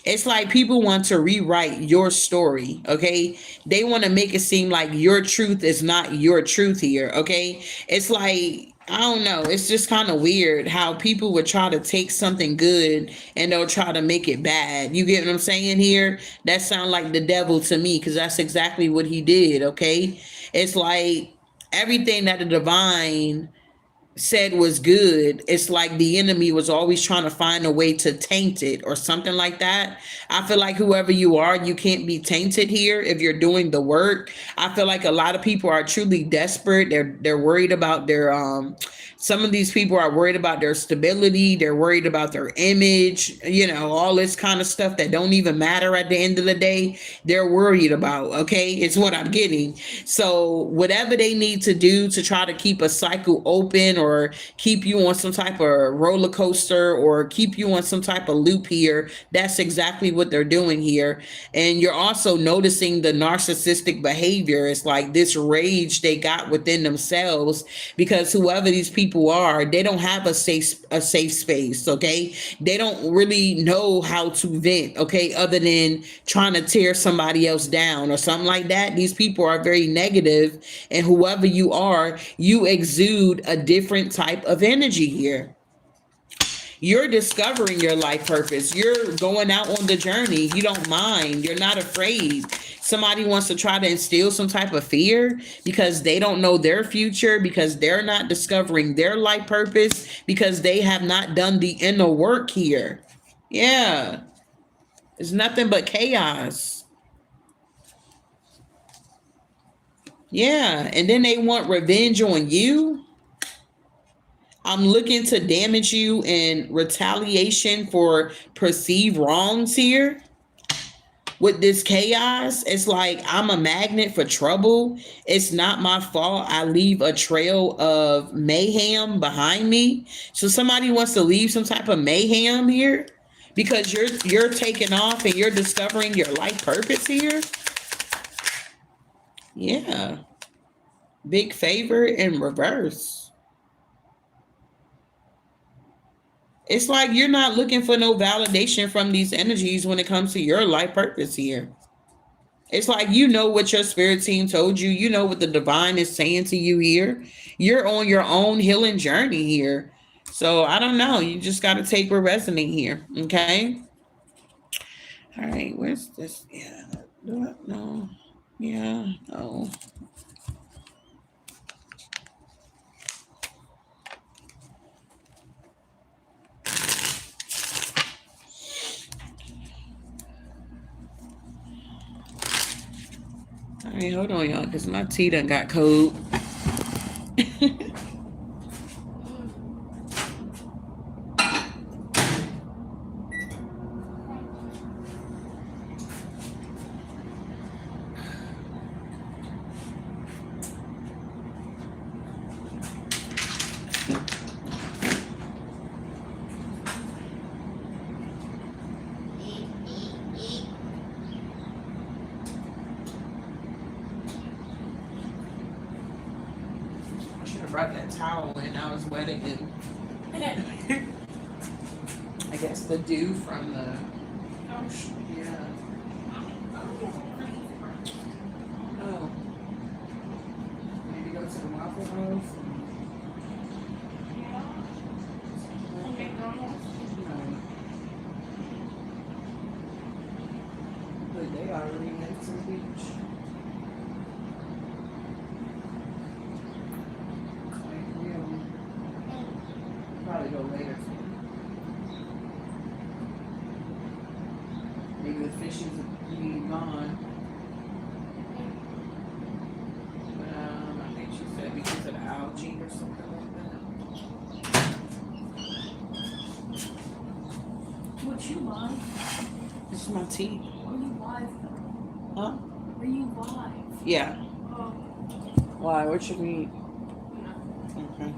It's like people want to rewrite your story, okay? They want to make it seem like your truth is not your truth here, okay? It's like, I don't know. It's just kind of weird how people would try to take something good and they'll try to make it bad. You get what I'm saying here? That sounds like the devil to me because that's exactly what he did, okay? It's like everything that the divine said was good, it's like the enemy was always trying to find a way to taint it or something like that. I feel like whoever you are, you can't be tainted here if you're doing the work. I feel like a lot of people are truly desperate. They're worried about their some of these people are worried about their stability, they're worried about their image, all this kind of stuff that don't even matter at the end of the day. They're worried about, okay? It's what I'm getting. So whatever they need to do to try to keep a cycle open or keep you on some type of roller coaster or keep you on some type of loop here, that's exactly what they're doing here. And you're also noticing the narcissistic behavior. It's like this rage they got within themselves because whoever these people are, they don't have a safe space, okay? They don't really know how to vent, okay, other than trying to tear somebody else down or something like that. These people are very negative, and whoever you are, you exude a different type of energy here. You're discovering your life purpose. You're going out on the journey. You don't mind. You're not afraid. Somebody wants to try to instill some type of fear because they don't know their future, because they're not discovering their life purpose, because they have not done the inner work here. Yeah. It's nothing but chaos. Yeah. And then they want revenge on you. I'm looking to damage you in retaliation for perceived wrongs here. With this chaos, it's like I'm a magnet for trouble. It's not my fault. I leave a trail of mayhem behind me. So somebody wants to leave some type of mayhem here because you're taking off and you're discovering your life purpose here. Yeah. Big favor in reverse. It's like you're not looking for no validation from these energies when it comes to your life purpose here. It's like you know what your spirit team told you. You know what the divine is saying to you here. You're on your own healing journey here. So I don't know. You just got to take what resonates here. Okay. All right. Where's this? Yeah. Do I? No. Yeah. No. All right. Hold on, y'all, because my tea done got cold. Brought that towel when I was wetting it. I guess the dew from the yeah. Oh, maybe go to the Waffle House. to the beach. Like, really. Probably go later too. Maybe the fishes will be gone. I think she said because of the algae or something like that. What you live? This is my tea. Are you live though? Huh? Are you live? Yeah. Oh, Why? What you mean? no. Okay.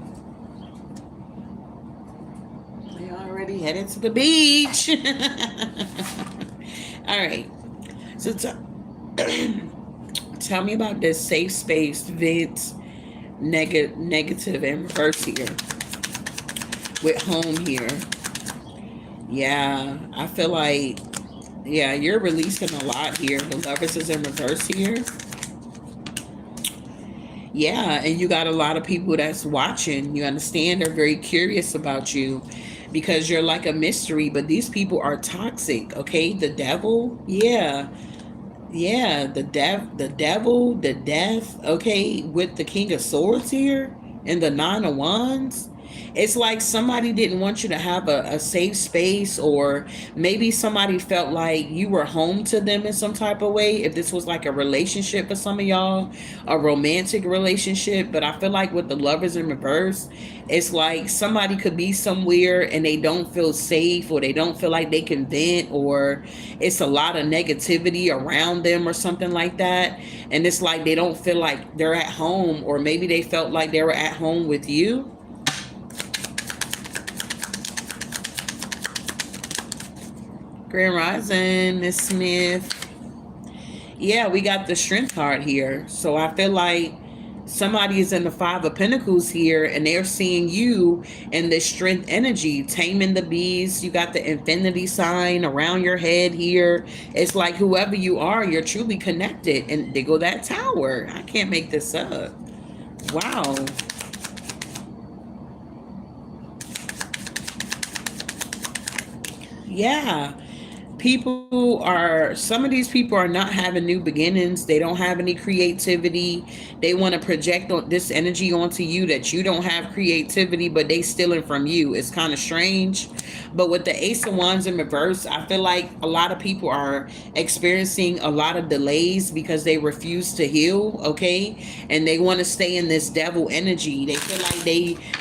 We already headed to the beach. All right. So tell me about this safe space, Vince, negative and reverse here with home here. Yeah, I feel like, yeah, you're releasing a lot here. The lovers is in reverse here. Yeah, and you got a lot of people that's watching. You understand? They're very curious about you because you're like a mystery, but these people are toxic, okay? The devil, yeah. Yeah, the death, okay, with the King of Swords here and the Nine of Wands. It's like somebody didn't want you to have a safe space, or maybe somebody felt like you were home to them in some type of way. If this was like a relationship for some of y'all, a romantic relationship. But I feel like with the lovers in reverse, it's like somebody could be somewhere and they don't feel safe, or they don't feel like they can vent, or it's a lot of negativity around them or something like that. And it's like they don't feel like they're at home, or maybe they felt like they were at home with you. Grand Rising, Miss Smith. Yeah, we got the strength card here. So I feel like somebody is in the Five of Pentacles here, and they're seeing you in this strength energy, taming the beast. You got the infinity sign around your head here. It's like whoever you are, you're truly connected. And they go that tower. I can't make this up. Wow. Yeah. Some of these people are not having new beginnings. They don't have any creativity. They want to project this energy onto you that you don't have creativity, but they stealing from you. It's kind of strange. But with the Ace of Wands in reverse, I feel like a lot of people are experiencing a lot of delays because they refuse to heal, okay? And they want to stay in this devil energy. They feel like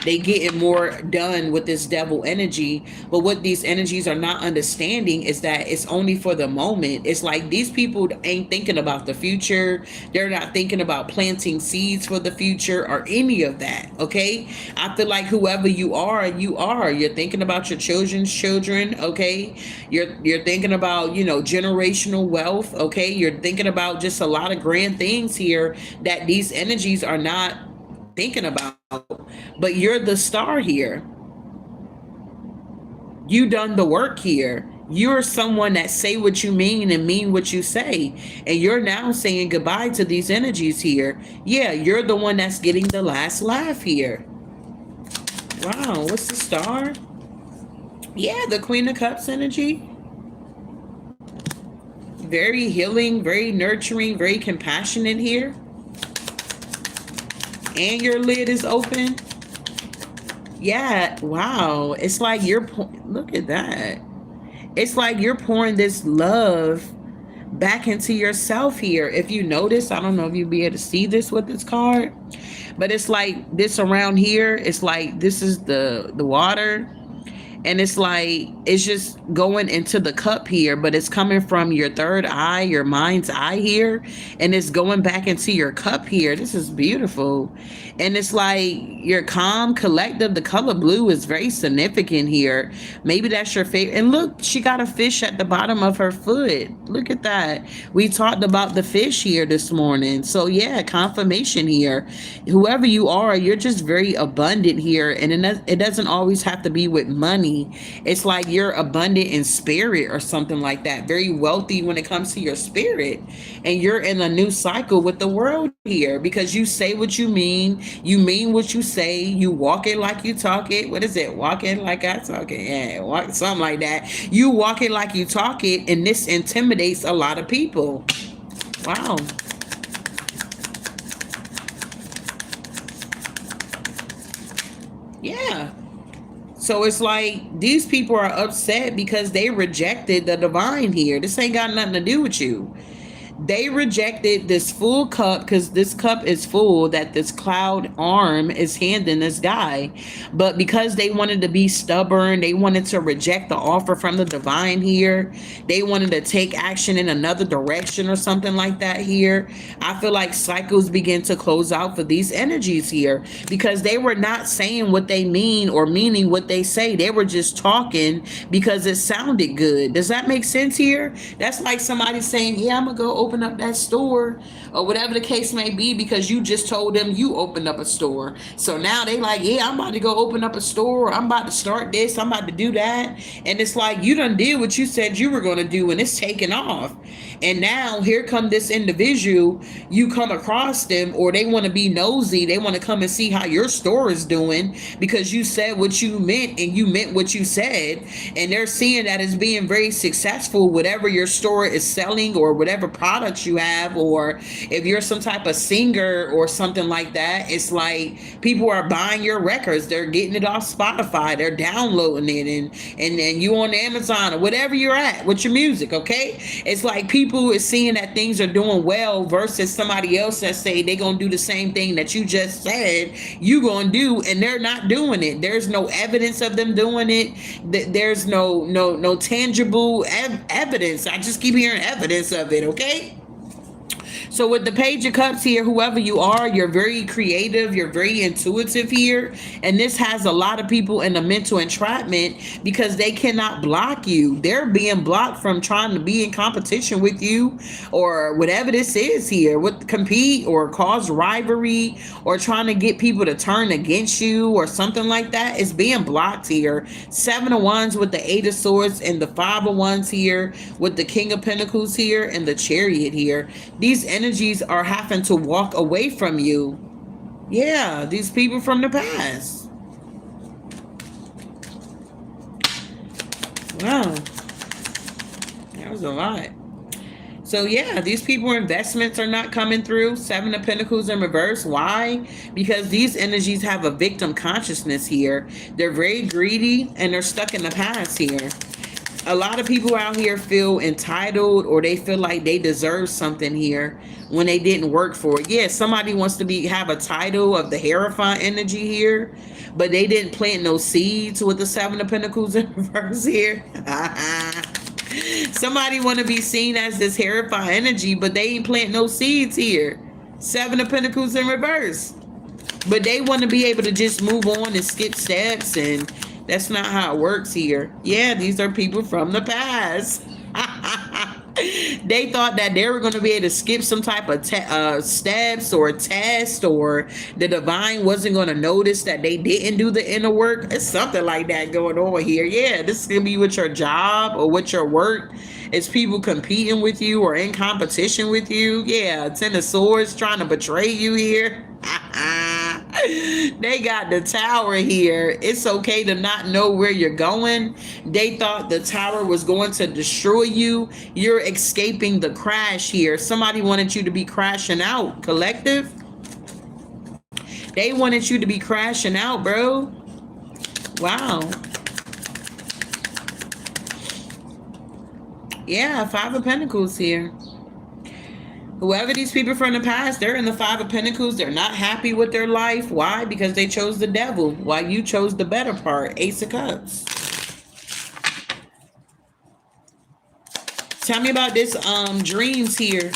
they getting more done with this devil energy. But what these energies are not understanding is that it's only for the moment. It's like these people ain't thinking about the future. They're not thinking about planting seeds for the future or any of that, okay? I feel like whoever you are, you're thinking about your children's children, okay? You're thinking about, generational wealth, okay? You're thinking about just a lot of grand things here that these energies are not thinking about. But you're the star here. You done the work here. You're someone that say what you mean and mean what you say. And you're now saying goodbye to these energies here. Yeah, you're the one that's getting the last laugh here. Wow, what's the star? Yeah, the Queen of Cups energy. Very healing, very nurturing, very compassionate here. And your lid is open. Yeah, wow. It's like look at that. It's like you're pouring this love back into yourself here. If you notice, I don't know if you'll be able to see this with this card, but it's like this around here. It's like this is the water, and it's like it's just going into the cup here, but it's coming from your third eye, your mind's eye here, and it's going back into your cup here. This is beautiful. And it's like you're calm, collective. The color blue is very significant here. Maybe that's your favorite. And look, she got a fish at the bottom of her foot. Look at that. We talked about the fish here this morning. So yeah, confirmation here. Whoever you are, you're just very abundant here, and it doesn't always have to be with money. It's like you're abundant in spirit or something like that. Very wealthy when it comes to your spirit. And you're in a new cycle with the world here because you say what you mean. You mean what you say. You walk it like you talk it. What is it? Walk it like I talk it. Yeah, something like that. You walk it like you talk it, and this intimidates a lot of people. Wow. Yeah. So it's like these people are upset because they rejected the divine here. This ain't got nothing to do with you. They rejected this full cup because this cup is full that this cloud arm is handing this guy. But because they wanted to be stubborn, they wanted to reject the offer from the divine here. They wanted to take action in another direction or something like that here. I feel like cycles begin to close out for these energies here because they were not saying what they mean or meaning what they say. They were just talking because it sounded good. Does that make sense here? That's like somebody saying, yeah, I'm gonna go open up that store or whatever the case may be because you just told them you opened up a store. So now they like, yeah, I'm about to go open up a store. I'm about to start this. I'm about to do that. And it's like, you done did what you said you were going to do and it's taken off. And now here come this individual, you come across them or they want to be nosy. They want to come and see how your store is doing because you said what you meant and you meant what you said. And they're seeing that as being very successful, whatever your store is selling or whatever products you have, or if you're some type of singer or something like that, it's like people are buying your records. They're getting it off Spotify. They're downloading it and you on Amazon or whatever you're at with your music, okay? It's like people is seeing that things are doing well versus somebody else that say they gonna do the same thing that you just said you gonna do and they're not doing it. There's no evidence of them doing it. There's no tangible evidence. I just keep hearing evidence of it, okay? So with the Page of Cups here, whoever you are, you're very creative, you're very intuitive here. And this has a lot of people in a mental entrapment because they cannot block you. They're being blocked from trying to be in competition with you or whatever this is here, with compete or cause rivalry or trying to get people to turn against you or something like that. It's being blocked here. 7 of Wands with the 8 of Swords and the 5 of Wands here with the King of Pentacles here and the Chariot here. These energies are having to walk away from you. Yeah, these people from the past. Wow. That was a lot. So yeah, these people investments are not coming through. 7 of Pentacles in reverse. Why? Because these energies have a victim consciousness here. They're very greedy and they're stuck in the past here. A lot of people out here feel entitled or they feel like they deserve something here when they didn't work for it. Yeah, somebody wants to have a title of the Hierophant energy here, but they didn't plant no seeds with the 7 of Pentacles in reverse here. Somebody want to be seen as this Hierophant energy, but they ain't plant no seeds here. 7 of Pentacles in reverse. But they want to be able to just move on and skip steps, and that's not how it works here. Yeah, these are people from the past. They thought that they were going to be able to skip some type of steps or test, or the divine wasn't going to notice that they didn't do the inner work. It's something like that going on here. Yeah, this is going to be with your job or with your work. It's people competing with you or in competition with you. Yeah, 10 of Swords trying to betray you here. They got the Tower here. It's okay to not know where you're going. They thought the Tower was going to destroy you. You're escaping the crash here. Somebody wanted you to be crashing out, collective. They wanted you to be crashing out, bro. Wow. Yeah, 5 of Pentacles here. Whoever these people from the past, they're in the 5 of Pentacles. They're not happy with their life. Why? Because they chose the devil, while you chose the better part, Ace of Cups. Tell me about this dreams here.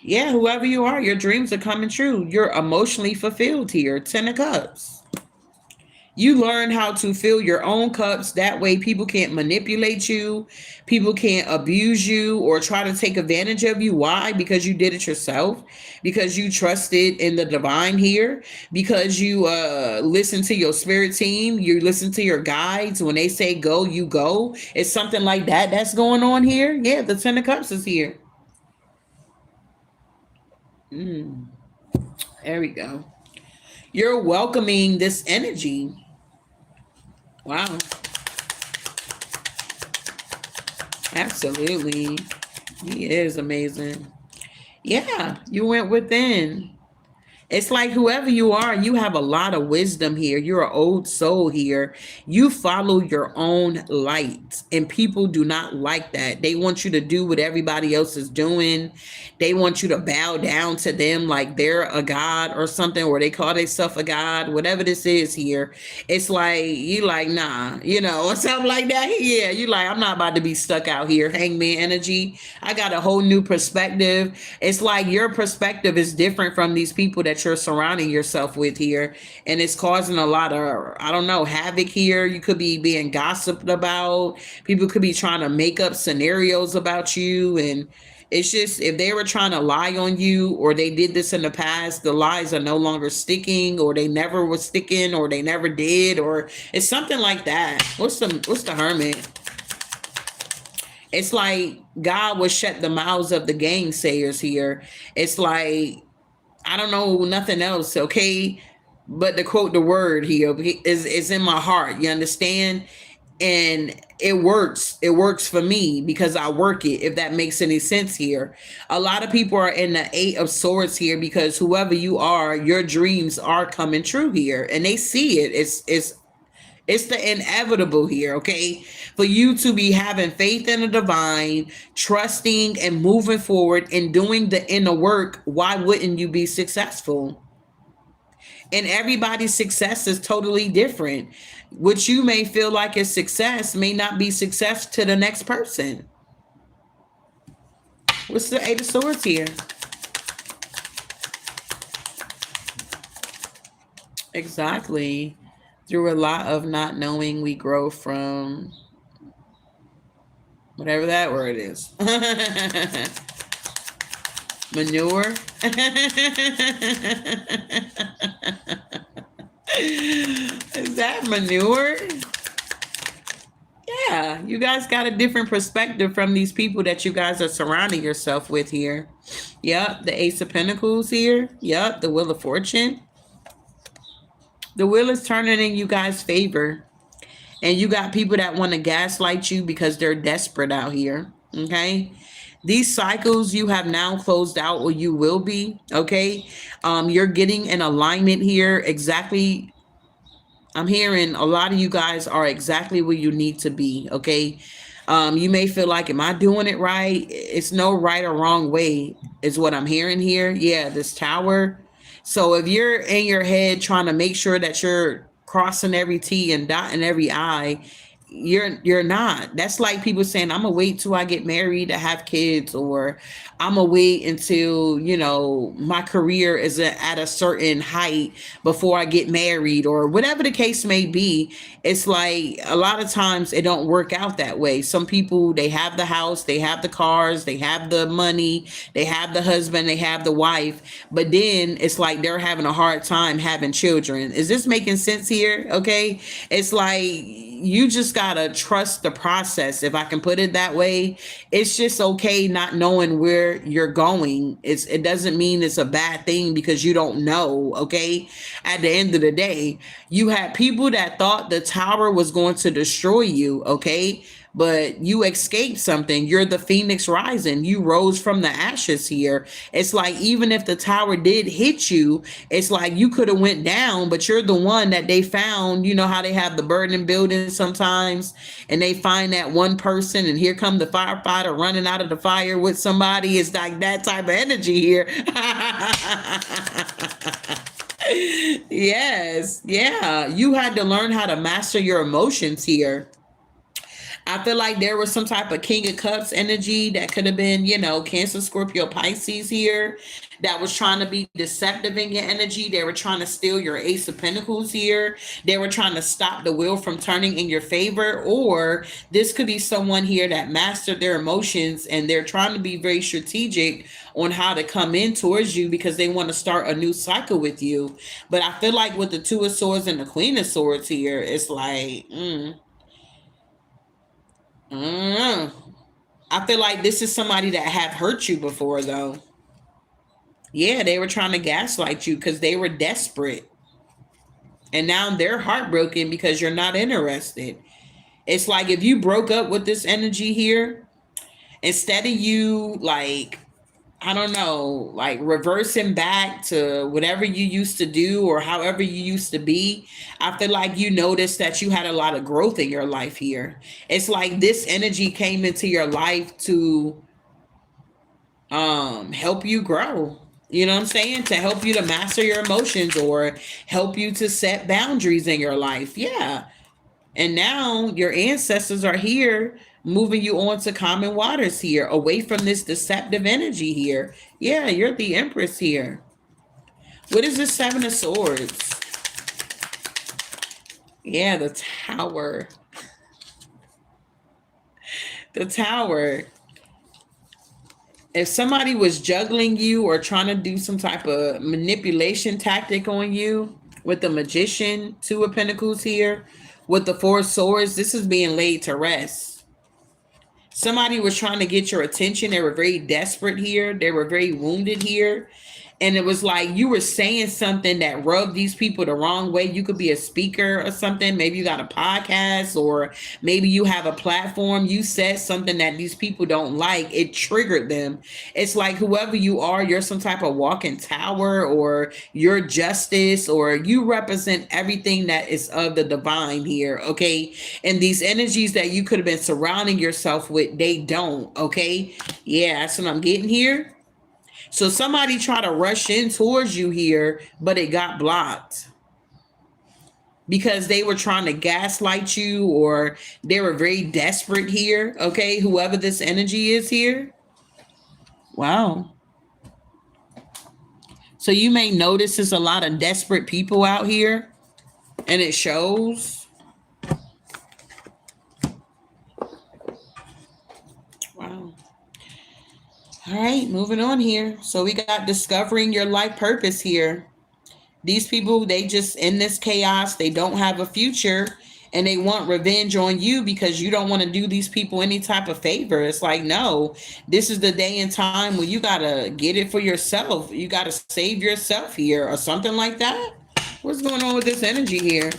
Yeah, whoever you are, your dreams are coming true. You're emotionally fulfilled here, 10 of Cups. You learn how to fill your own cups. That way people can't manipulate you. People can't abuse you or try to take advantage of you. Why? Because you did it yourself. Because you trusted in the divine here. Because you listen to your spirit team. You listen to your guides. When they say go, you go. It's something like that that's going on here. Yeah, the 10 of Cups is here. There we go. You're welcoming this energy. Wow. Absolutely. He is amazing. Yeah, you went within. It's like whoever you are, you have a lot of wisdom here. You're an old soul here. You follow your own light, and people do not like that. They want you to do what everybody else is doing. They want you to bow down to them like they're a god or something, or they call themselves a god, whatever this is here. It's like, you like, nah, or something like that. Yeah, you like, I'm not about to be stuck out here. Hangman energy. I got a whole new perspective. It's like your perspective is different from these people that you're surrounding yourself with here. And it's causing a lot of, I don't know, havoc here. You could be being gossiped about. People could be trying to make up scenarios about you. And it's just, if they were trying to lie on you, or they did this in the past, the lies are no longer sticking, or they never was sticking, or they never did, or it's something like that. What's the Hermit? It's like God will shut the mouths of the gainsayers here. It's like, I don't know nothing else, okay? But to quote the word here is in my heart. You understand? And it works. It works for me because I work it, if that makes any sense here. A lot of people are in the Eight of Swords here because whoever you are, your dreams are coming true here. And they see it. It's the inevitable here, okay? For you to be having faith in the divine, trusting and moving forward and doing the inner work, why wouldn't you be successful? And everybody's success is totally different. What you may feel like is success may not be success to the next person. What's the Eight of Swords here? Exactly. Through a lot of not knowing, we grow from whatever that word is. Manure. Is that manure? Yeah, you guys got a different perspective from these people that you guys are surrounding yourself with here. Yep, the Ace of Pentacles here. Yep, the Wheel of Fortune. The wheel is turning in you guys' favor. And you got people that want to gaslight you because they're desperate out here. Okay. These cycles you have now closed out, or you will be. Okay. You're getting an alignment here. Exactly. I'm hearing a lot of you guys are exactly where you need to be. Okay. You may feel like, am I doing it right? It's no right or wrong way, is what I'm hearing here. Yeah, this tower. So if you're in your head trying to make sure that you're crossing every T and dotting every I, you're not. That's like people saying, I'm gonna wait till I get married to have kids, or I'm gonna wait until my career is at a certain height before I get married, or whatever the case may be. It's like a lot of times it don't work out that way. Some people, they have the house, they have the cars, they have the money, they have the husband, they have the wife, but then it's like they're having a hard time having children. Is this making sense here? Okay. It's like you just gotta trust the process, if I can put it that way. It's just okay not knowing where you're going. It doesn't mean it's a bad thing because you don't know. Okay. At the end of the day, you had people that thought the tower was going to destroy you. Okay. But you escaped something. You're the phoenix rising. You rose from the ashes here. It's like, even if the tower did hit you, it's like you could have went down, but you're the one that they found. You know how they have the burning buildings sometimes, and they find that one person, and here come the firefighter running out of the fire with somebody. It's like that type of energy here. Yes, yeah. You had to learn how to master your emotions here. I feel like there was some type of King of Cups energy that could have been, Cancer, Scorpio, Pisces here, that was trying to be deceptive in your energy. They were trying to steal your Ace of Pentacles here. They were trying to stop the wheel from turning in your favor. Or this could be someone here that mastered their emotions, and they're trying to be very strategic on how to come in towards you because they want to start a new cycle with you. But I feel like with the Two of Swords and the Queen of Swords here, it's like, Mm. I feel like this is somebody that have hurt you before, though. Yeah, they were trying to gaslight you because they were desperate. And now they're heartbroken because you're not interested. It's like if you broke up with this energy here, Instead of you like, I don't know, like reversing back to whatever you used to do or however you used to be, I feel like you noticed that you had a lot of growth in your life here. It's like this energy came into your life to help you grow. You know what I'm saying? To help you to master your emotions or help you to set boundaries in your life. Yeah. And now your ancestors are here moving you on to common waters here, away from this deceptive energy here. Yeah, you're the empress here. What is the seven of swords? Yeah, the tower. The tower. If somebody was juggling you or trying to do some type of manipulation tactic on you with the magician, two of pentacles here, with the four swords, this is being laid to rest. Somebody was trying to get your attention. They were very desperate here. They were very wounded here. And it was like you were saying something that rubbed these people the wrong way. You could be a speaker or something. Maybe you got a podcast or maybe you have a platform. You said something that these people don't like. It triggered them. It's like whoever you are, you're some type of walking tower or you're justice or you represent everything that is of the divine here. Okay. And these energies that you could have been surrounding yourself with, they don't. Okay. Yeah, that's what I'm getting here. So somebody tried to rush in towards you here, but it got blocked because they were trying to gaslight you or they were very desperate here. Okay, whoever this energy is here. Wow. So you may notice there's a lot of desperate people out here and it shows. Wow. All right, moving on here. So we got discovering your life purpose here. These people, they just in this chaos, they don't have a future and they want revenge on you because you don't want to do these people any type of favor. It's like, no, this is the day and time when you got to get it for yourself. You got to save yourself here or something like that. What's going on with this energy here?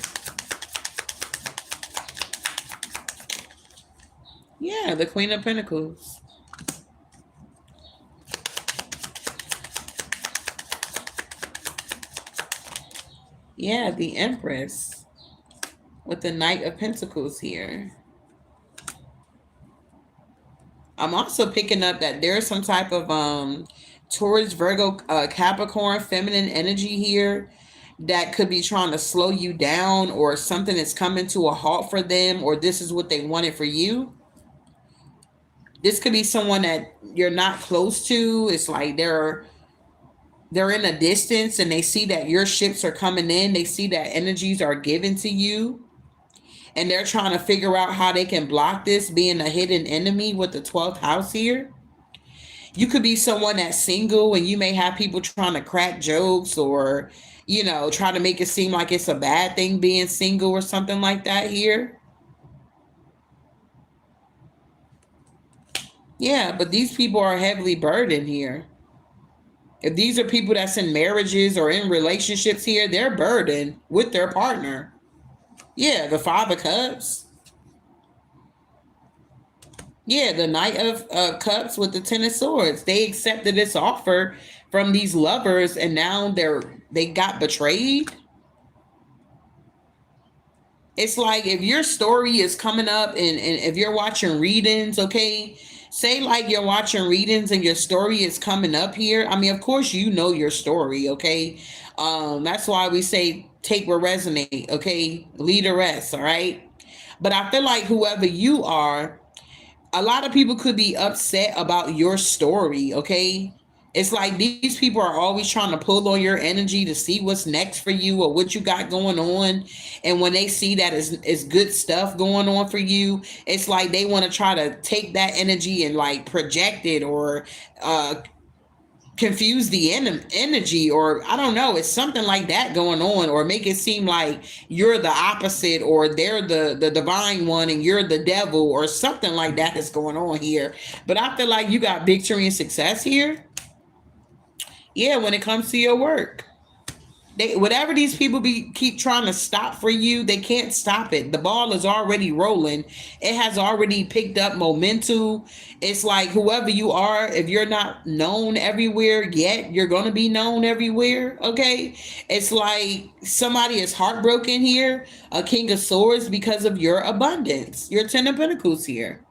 Yeah, the Queen of Pentacles. Yeah, the Empress with the Knight of Pentacles here. I'm also picking up that there's some type of Taurus, Virgo, Capricorn, feminine energy here that could be trying to slow you down or something is coming to a halt for them or this is what they wanted for you. This could be someone that you're not close to. It's like they're in a distance and they see that your ships are coming in. They see that energies are given to you. And they're trying to figure out how they can block this being a hidden enemy with the 12th house here. You could be someone that's single and you may have people trying to crack jokes or, you know, try to make it seem like it's a bad thing being single or something like that here. Yeah, but these people are heavily burdened here. If these are people that's in marriages or in relationships here, they're burdened with their partner. Yeah, the Five of Cups. Yeah, the Knight of Cups with the Ten of Swords. They accepted this offer from these lovers and now they got betrayed. It's like if your story is coming up and if you're watching readings, okay, say like you're watching readings and your story is coming up here. I mean, of course you know your story, okay? That's why we say take what resonate, okay? Leave the rest, all right? But I feel like whoever you are, a lot of people could be upset about your story, okay? It's like these people are always trying to pull on your energy to see what's next for you or what you got going on. And when they see that it's good stuff going on for you, it's like they want to try to take that energy and like project it or confuse the energy or I don't know, it's something like that going on or make it seem like you're the opposite or they're the divine one and you're the devil or something like that is going on here. But I feel like you got victory and success here. Yeah, when it comes to your work. They, whatever these people keep trying to stop for you, they can't stop it. The ball is already rolling. It has already picked up momentum. It's like whoever you are, if you're not known everywhere yet, you're going to be known everywhere. Okay. It's like somebody is heartbroken here, a king of swords, because of your abundance, your 10 of pentacles here.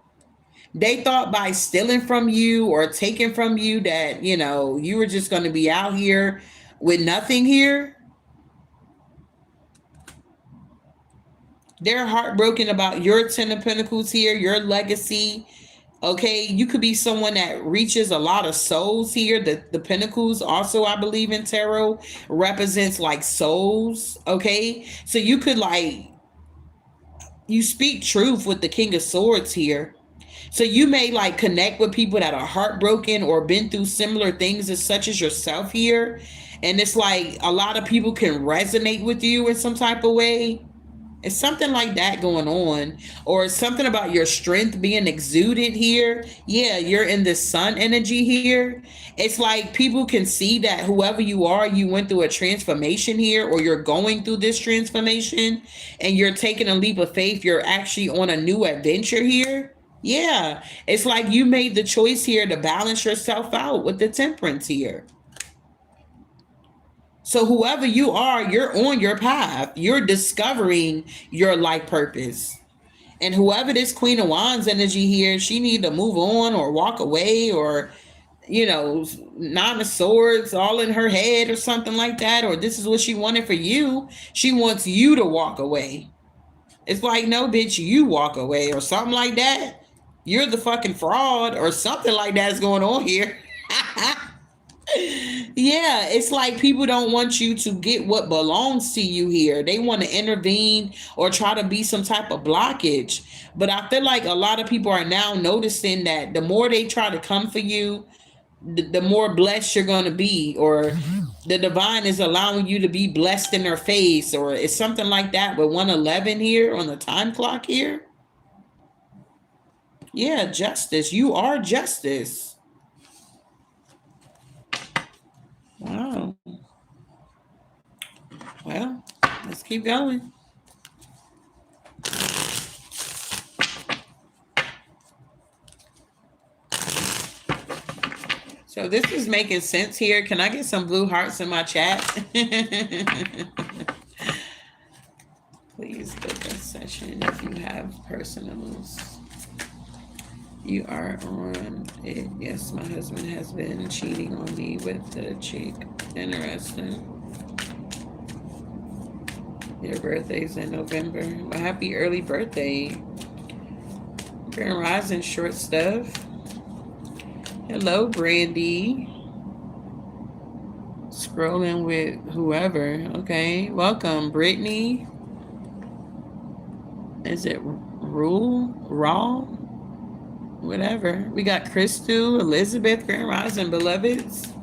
They thought by stealing from you or taking from you that, you were just going to be out here with nothing here. They're heartbroken about your 10 of pentacles here, your legacy. Okay, you could be someone that reaches a lot of souls here. The pentacles also, I believe in tarot, represents like souls. Okay, so you could you speak truth with the king of swords here. So you may like connect with people that are heartbroken or been through similar things as such as yourself here. And it's like a lot of people can resonate with you in some type of way. It's something like that going on, or something about your strength being exuded here. Yeah, you're in the sun energy here. It's like people can see that whoever you are, you went through a transformation here, or you're going through this transformation and you're taking a leap of faith. You're actually on a new adventure here. Yeah, it's like you made the choice here to balance yourself out with the temperance here. So whoever you are, you're on your path. You're discovering your life purpose. And whoever this Queen of Wands energy here, she need to move on or walk away, or, Nine of Swords all in her head or something like that. Or this is what she wanted for you. She wants you to walk away. It's like, no, bitch, you walk away or something like that. You're the fucking fraud or something like that is going on here. Yeah, it's like people don't want you to get what belongs to you here. They want to intervene or try to be some type of blockage. But I feel like a lot of people are now noticing that the more they try to come for you, the more blessed you're going to be, or the divine is allowing you to be blessed in their face, or it's something like that. With 111 here on the time clock here. Yeah, justice. You are justice. Wow. Well, let's keep going. So this is making sense here. Can I get some blue hearts in my chat? Please book a session if you have personals. You are on it. Yes, my husband has been cheating on me with the chick. Interesting. Your birthday's in November. Well, happy early birthday. Grand Rising short stuff. Hello, Brandy. Scrolling with whoever. Okay, welcome, Brittany. Is it Raw? Whatever. We got Crystal, Elizabeth, Grand Rising, beloveds.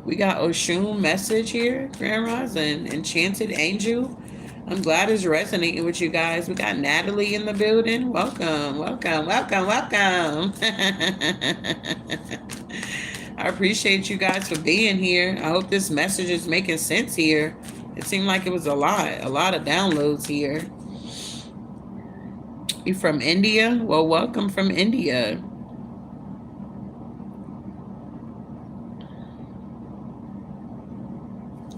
We got Oshun message here, Grand Rising, Enchanted Angel. I'm glad it's resonating with you guys. We got Natalie in the building. Welcome, welcome, welcome, welcome. I appreciate you guys for being here. I hope this message is making sense here. It seemed like it was a lot of downloads here. You from India? Well, welcome from India.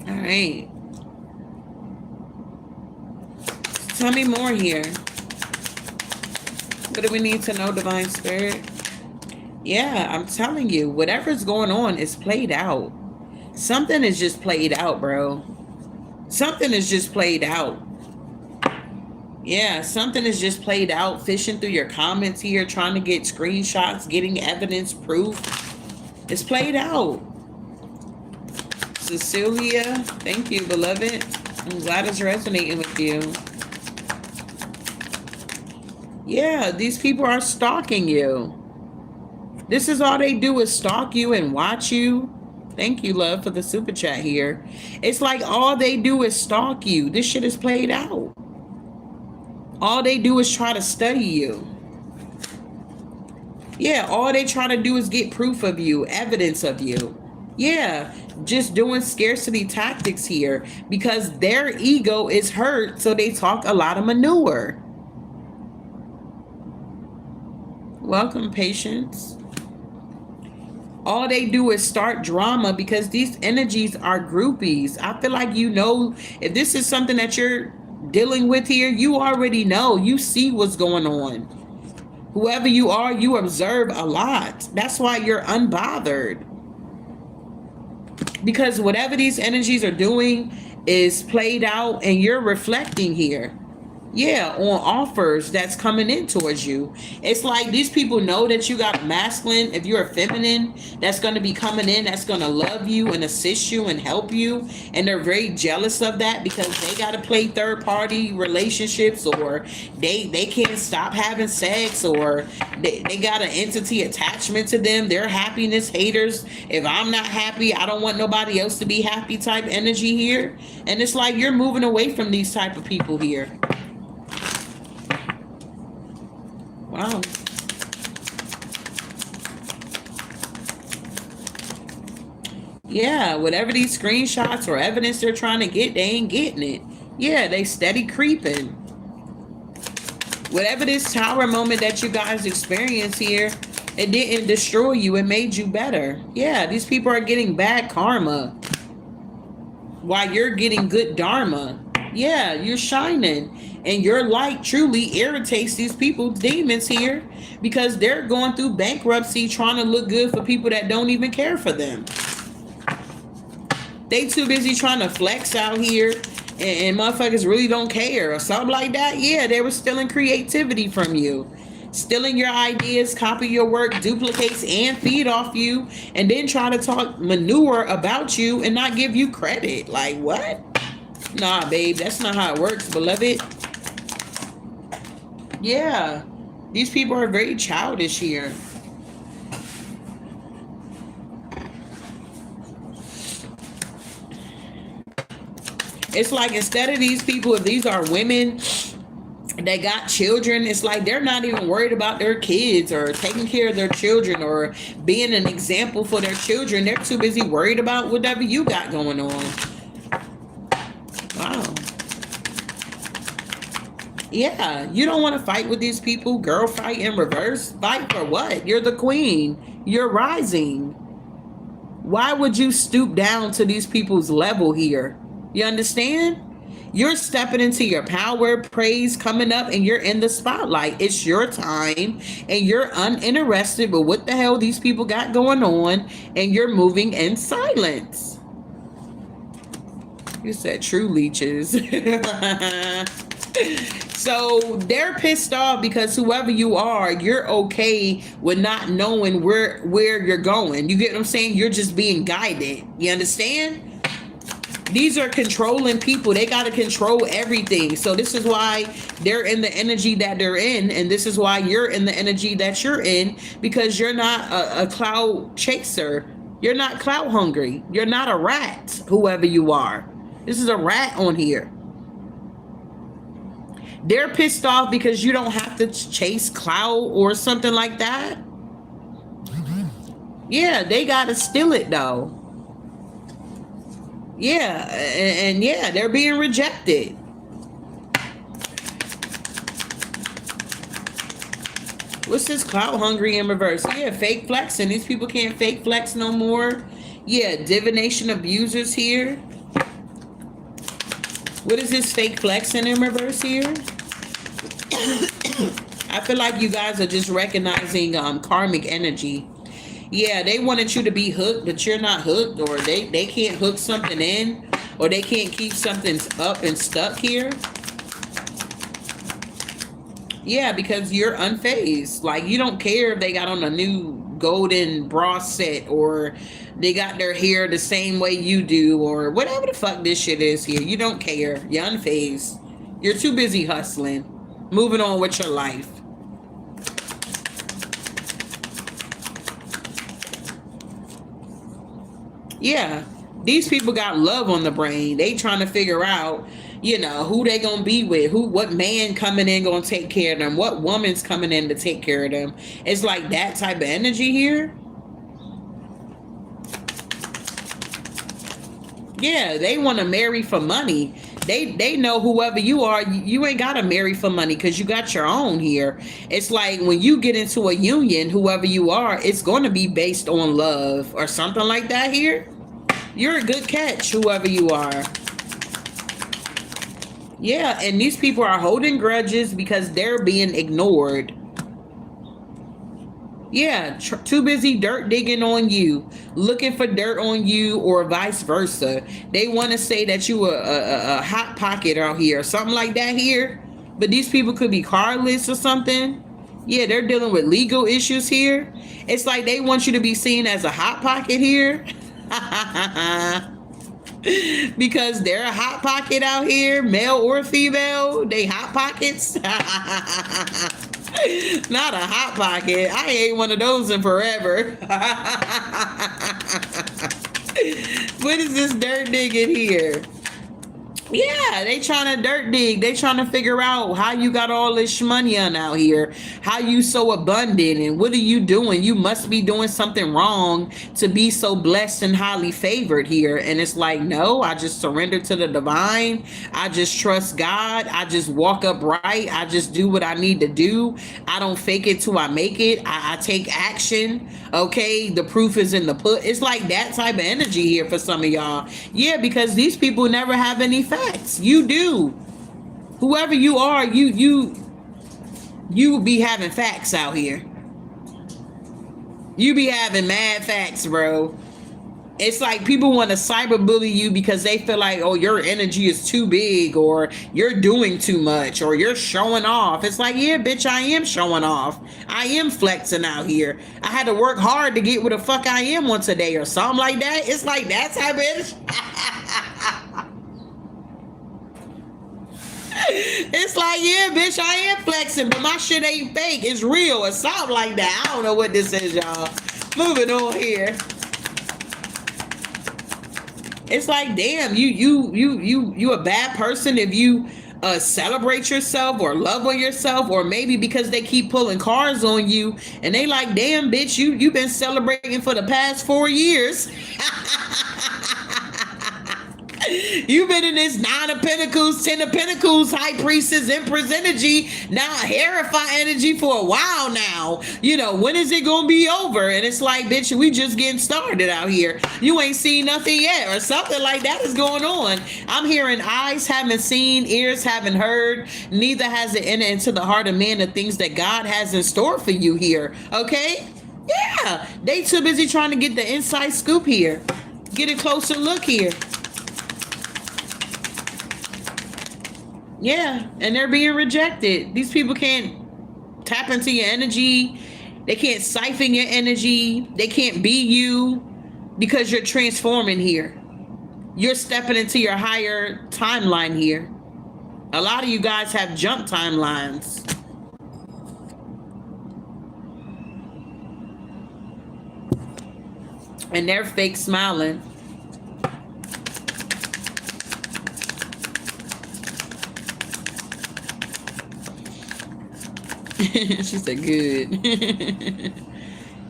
All right. Tell me more here. What do we need to know, Divine Spirit? Yeah, I'm telling you, whatever's going on is played out. Something is just played out, bro. Something is just played out. Yeah, something is just played out. Fishing through your comments here, trying to get screenshots, getting evidence, proof. It's played out. Cecilia, thank you, beloved. I'm glad it's resonating with you. Yeah, these people are stalking you. This is all they do is stalk you and watch you. Thank you, love, for the super chat here. It's like all they do is stalk you. This shit is played out. All they do is try to study you. Yeah, all they try to do is get proof of you, evidence of you. Yeah, just doing scarcity tactics here because their ego is hurt, so they talk a lot of manure. Welcome, patience. All they do is start drama because these energies are groupies. I feel like if this is something that you're dealing with here, you already know. You see what's going on. Whoever you are, you observe a lot. That's why you're unbothered. Because whatever these energies are doing is played out and you're reflecting here. Yeah, on offers that's coming in towards you. It's like these people know that you got a masculine, if you're a feminine, that's going to be coming in, that's going to love you and assist you and help you. And they're very jealous of that because they got to play third party relationships, or they can't stop having sex, or they got an entity attachment to them. They're happiness haters. If I'm not happy, I don't want nobody else to be happy type energy here. And it's like you're moving away from these type of people here. Wow. Yeah, whatever these screenshots or evidence they're trying to get, they ain't getting it. Yeah, they steady creeping. Whatever this tower moment that you guys experience here, it didn't destroy you, it made you better. Yeah, these people are getting bad karma while you're getting good dharma. Yeah, you're shining. And your light truly irritates these people, demons here, because they're going through bankruptcy trying to look good for people that don't even care for them. They too busy trying to flex out here, and motherfuckers really don't care or something like that. Yeah, they were stealing creativity from you. Stealing your ideas, copy your work, duplicates and feed off you, and then try to talk manure about you and not give you credit. Like, what? Nah, babe, that's not how it works, beloved. Yeah, these people are very childish here. It's like instead of these people, if these are women, they got children, it's like they're not even worried about their kids or taking care of their children or being an example for their children. They're too busy worried about whatever you got going on. Wow. Yeah, you don't want to fight with these people. Girl, fight in reverse. Fight for what? You're the queen. You're rising. Why would you stoop down to these people's level here? You understand? You're stepping into your power, praise coming up, and you're in the spotlight. It's your time, and you're uninterested with what the hell these people got going on, and you're moving in silence. You said true leeches. So they're pissed off because whoever you are, you're okay with not knowing where you're going. You get what I'm saying? You're just being guided. You understand? These are controlling people. They got to control everything. So this is why they're in the energy that they're in. And this is why you're in the energy that you're in, because you're not a cloud chaser. You're not cloud hungry. You're not a rat, whoever you are. This is a rat on here. They're pissed off because you don't have to chase clout or something like that. Yeah, they got to steal it though. Yeah, and yeah, they're being rejected. What's this clout hungry in reverse? Yeah, fake flexing. These people can't fake flex no more. Yeah, divination abusers here. What is this fake flexing in reverse here? I feel like you guys are just recognizing karmic energy. Yeah, they wanted you to be hooked, but you're not hooked, or they can't hook something in, or they can't keep something up and stuck here. Yeah, because you're unfazed. Like, you don't care if they got on a new golden bra set, or they got their hair the same way you do, or whatever the fuck this shit is here. You don't care. You're unfazed. You're too busy hustling, moving on with your life. Yeah, these people got love on the brain. They trying to figure out, who they gonna be with, what man coming in gonna take care of them, what woman's coming in to take care of them. It's like that type of energy here. Yeah, they want to marry for money. They know whoever you are, you ain't got to marry for money because you got your own here. It's like when you get into a union, whoever you are, it's going to be based on love or something like that here. You're a good catch, whoever you are. Yeah, and these people are holding grudges because they're being ignored. Yeah, too busy dirt digging on you, looking for dirt on you, or vice versa. They want to say that you a hot pocket out here, or something like that here. But these people could be carless or something. Yeah, they're dealing with legal issues here. It's like they want you to be seen as a hot pocket here. Because they're a hot pocket out here, male or female. They hot pockets. Not a hot pocket. I ain't one of those in forever. What is this dirt digging here? Yeah, they trying to dirt dig. They trying to figure out how you got all this money on out here. How you so abundant and what are you doing? You must be doing something wrong to be so blessed and highly favored here. And it's like, no, I just surrender to the divine. I just trust God. I just walk upright. I just do what I need to do. I don't fake it till I make it. I take action. Okay, the proof is in the put. It's like that type of energy here for some of y'all. Yeah, because these people never have any facts. You do. Whoever you are, you be having facts out here. You be having mad facts, bro. It's like people want to cyberbully you because they feel like, oh, your energy is too big, or you're doing too much, or you're showing off. It's like, yeah, bitch, I am showing off. I am flexing out here. I had to work hard to get where the fuck I am once a day or something like that. It's like that type of energy. It's like, yeah, bitch, I am flexing, but my shit ain't fake. It's real or something like that. I don't know what this is, y'all. Moving on here. It's like, damn, you a bad person if you celebrate yourself or love on yourself, or maybe because they keep pulling cars on you and they like, damn, bitch, you've been celebrating for the past 4 years. You've been in this 9 of Pentacles, 10 of Pentacles, High Priestess, Empress energy, now Hierophant energy for a while now. You know, when is it going to be over? And it's like, bitch, we just getting started out here. You ain't seen nothing yet, or something like that is going on. I'm hearing eyes haven't seen, ears haven't heard, neither has it entered into the heart of man the things that God has in store for you here. Okay? Yeah. They too busy trying to get the inside scoop here. Get a closer look here. Yeah, and they're being rejected. These people can't tap into your energy. They can't siphon your energy. They can't be you because you're transforming here. You're stepping into your higher timeline here. A lot of you guys have jump timelines. And they're fake smiling. She said, good.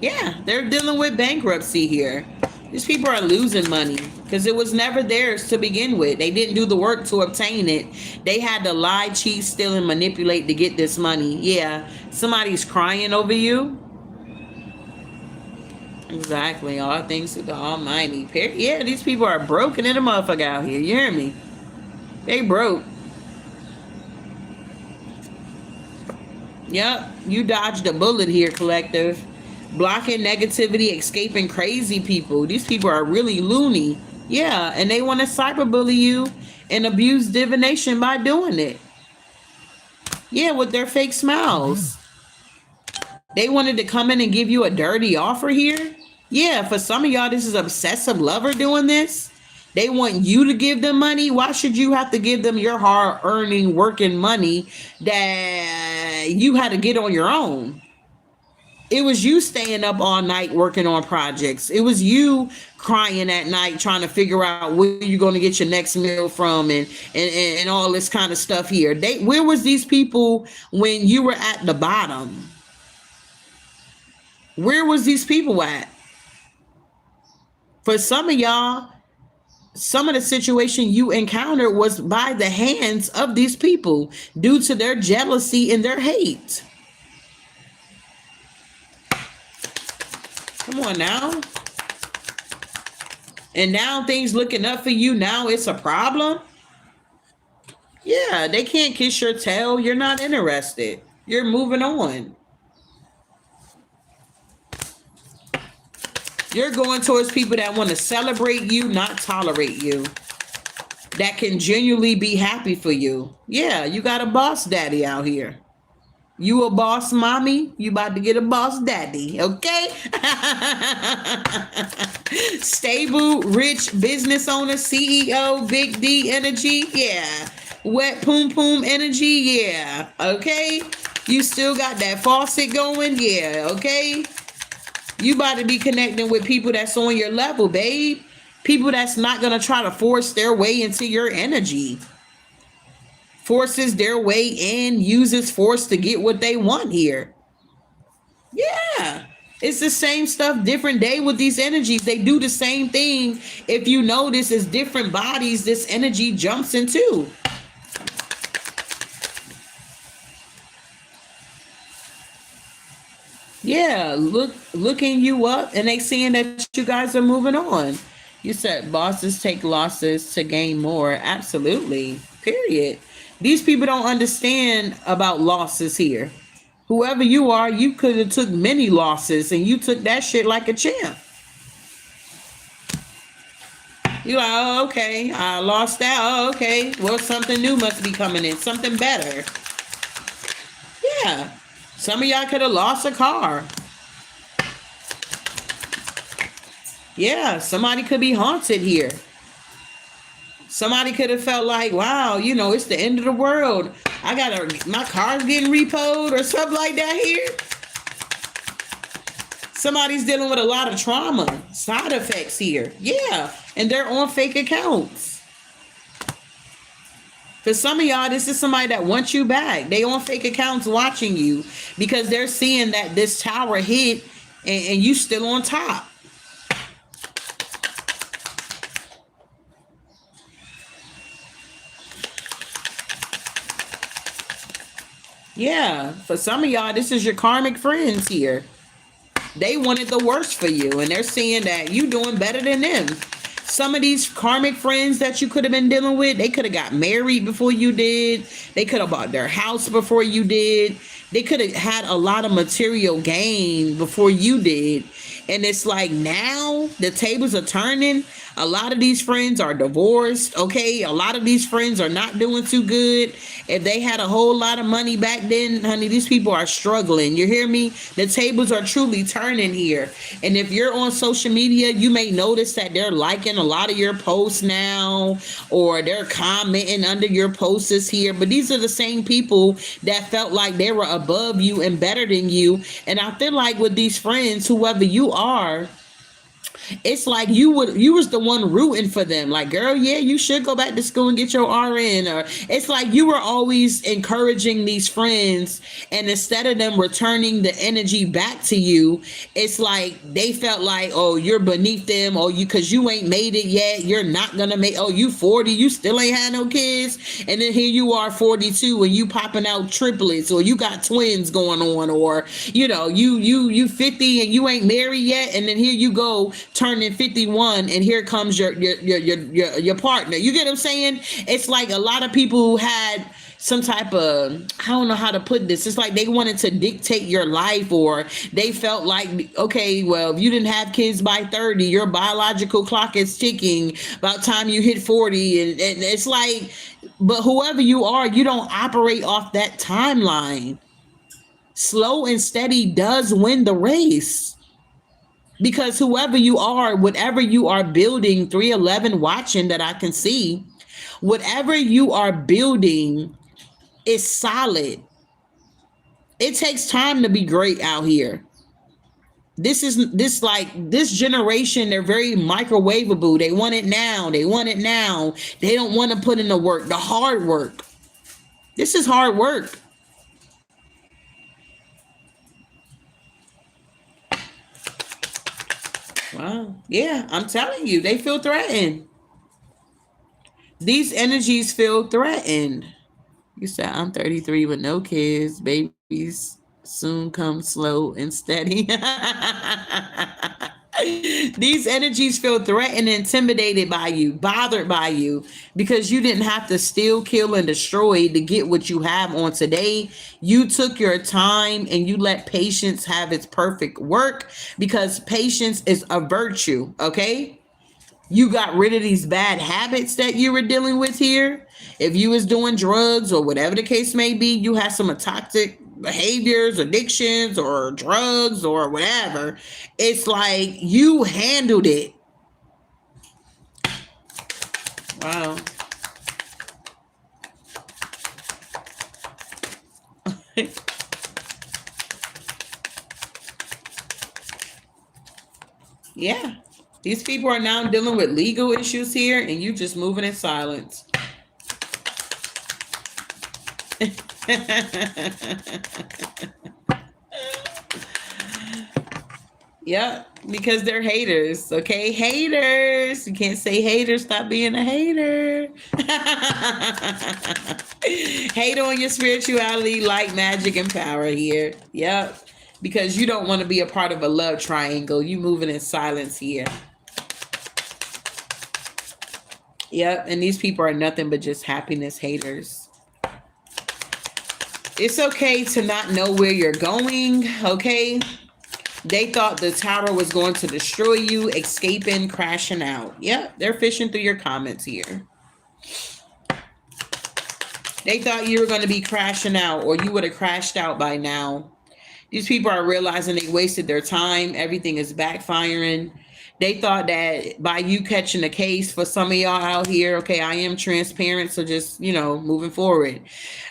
Yeah, they're dealing with bankruptcy here. These people are losing money because it was never theirs to begin with. They didn't do the work to obtain it. They had to lie, cheat, steal, and manipulate to get this money. Yeah, somebody's crying over you. Exactly. All things to the Almighty. Yeah, these people are broken in a motherfucker out here. You hear me? They broke. Yep, you dodged a bullet here, collective. Blocking negativity, escaping crazy people. These people are really loony. Yeah, and they want to cyberbully you and abuse divination by doing it. Yeah, with their fake smiles. They wanted to come in and give you a dirty offer here. Yeah, for some of y'all, this is obsessive lover doing this. They want you to give them money. Why should you have to give them your hard-earning, working money that you had to get on your own? It was you staying up all night working on projects. It was you crying at night trying to figure out where you're going to get your next meal from and all this kind of stuff here. Where was these people when you were at the bottom? Where was these people at? For some of y'all, some of the situation you encountered was by the hands of these people due to their jealousy and their hate. Come on now. And now things looking up for you. Now it's a problem. Yeah, they can't kiss your tail. You're not interested. You're moving on. You're going towards people that want to celebrate you, not tolerate you. That can genuinely be happy for you. Yeah, you got a boss daddy out here. You a boss mommy, you about to get a boss daddy, okay? Stable, rich business owner, CEO, big D energy, yeah. Wet poom poom energy, yeah. Okay? You still got that faucet going, yeah, okay? You about to be connecting with people that's on your level, babe. People that's not gonna try to force their way into your energy. Forces their way in, uses force to get what they want here. Yeah. It's the same stuff, different day with these energies. They do the same thing. If you notice, it's different bodies this energy jumps into. Yeah, looking you up and they seeing that you guys are moving on. You said bosses take losses to gain more. Absolutely. Period. These people don't understand about losses here. Whoever you are, you could have took many losses and you took that shit like a champ. You're like, oh, okay, I lost that. Oh, okay. Well, something new must be coming in, something better. Yeah. Some of y'all could have lost a car. Yeah, somebody could be haunted here. Somebody could have felt like, wow, it's the end of the world. My car's getting repoed or something like that here. Somebody's dealing with a lot of trauma, side effects here. Yeah, and they're on fake accounts. For some of y'all, this is somebody that wants you back. They on fake accounts watching you because they're seeing that this tower hit and you still on top. Yeah, for some of y'all, this is your karmic friends here. They wanted the worst for you, and they're seeing that you doing better than them. Some of these karmic friends that you could have been dealing with, they could have got married before you did. They could have bought their house before you did. They could have had a lot of material gain before you did. And it's like now the tables are turning. A lot of these friends are divorced, okay? A lot of these friends are not doing too good. If they had a whole lot of money back then, honey, these people are struggling. You hear me? The tables are truly turning here. And if you're on social media, you may notice that they're liking a lot of your posts now, or they're commenting under your posts here. But these are the same people that felt like they were above you and better than you. And I feel like with these friends, whoever you are, it's like you was the one rooting for them, like, girl, yeah, you should go back to school and get your RN. Or it's like you were always encouraging these friends, and instead of them returning the energy back to you, it's like they felt like, oh, you're beneath them, or you, because you ain't made it yet, you're not gonna make, oh, you 40, you still ain't had no kids, and then here you are 42 and you popping out triplets, or you got twins going on, or you 50 and you ain't married yet, and then here you go turning 51 and here comes your partner. You get what I'm saying? It's like a lot of people who had some type of, I don't know how to put this, it's like they wanted to dictate your life, or they felt like, okay, well, if you didn't have kids by 30, your biological clock is ticking about time you hit 40. And it's like, but whoever you are, you don't operate off that timeline. Slow and steady does win the race. Because whoever you are, whatever you are building, 311 watching that I can see, whatever you are building is solid. It takes time to be great out here. This generation, they're very microwavable. They want it now. They want it now. They don't want to put in the work, the hard work. This is hard work. Wow. Yeah, I'm telling you, they feel threatened. These energies feel threatened. You said I'm 33 with no kids. Babies soon come slow and steady. These energies feel threatened, intimidated by you, bothered by you, because you didn't have to steal, kill, and destroy to get what you have on today. You took your time and you let patience have its perfect work, because patience is a virtue, okay? You got rid of these bad habits that you were dealing with here. If you was doing drugs or whatever the case may be, you had some toxic behaviors, addictions, or drugs or whatever. It's like you handled it. Wow. Yeah. These people are now dealing with legal issues here, and you just moving in silence. Yep, because they're haters. Okay, haters. You can't say haters. Stop being a hater. Hate on your spirituality, light, magic, and power here. Yep, because you don't want to be a part of a love triangle. You moving in silence here. Yep, and these people are nothing but just happiness haters. It's okay to not know where you're going. Okay, they thought the tower was going to destroy you, escaping, crashing out. Yep, they're fishing through your comments here. They thought you were going to be crashing out, or you would have crashed out by now. These people are realizing they wasted their time. Everything is backfiring. They thought that by you catching a case, for some of y'all out here, okay, I am transparent, so just, moving forward.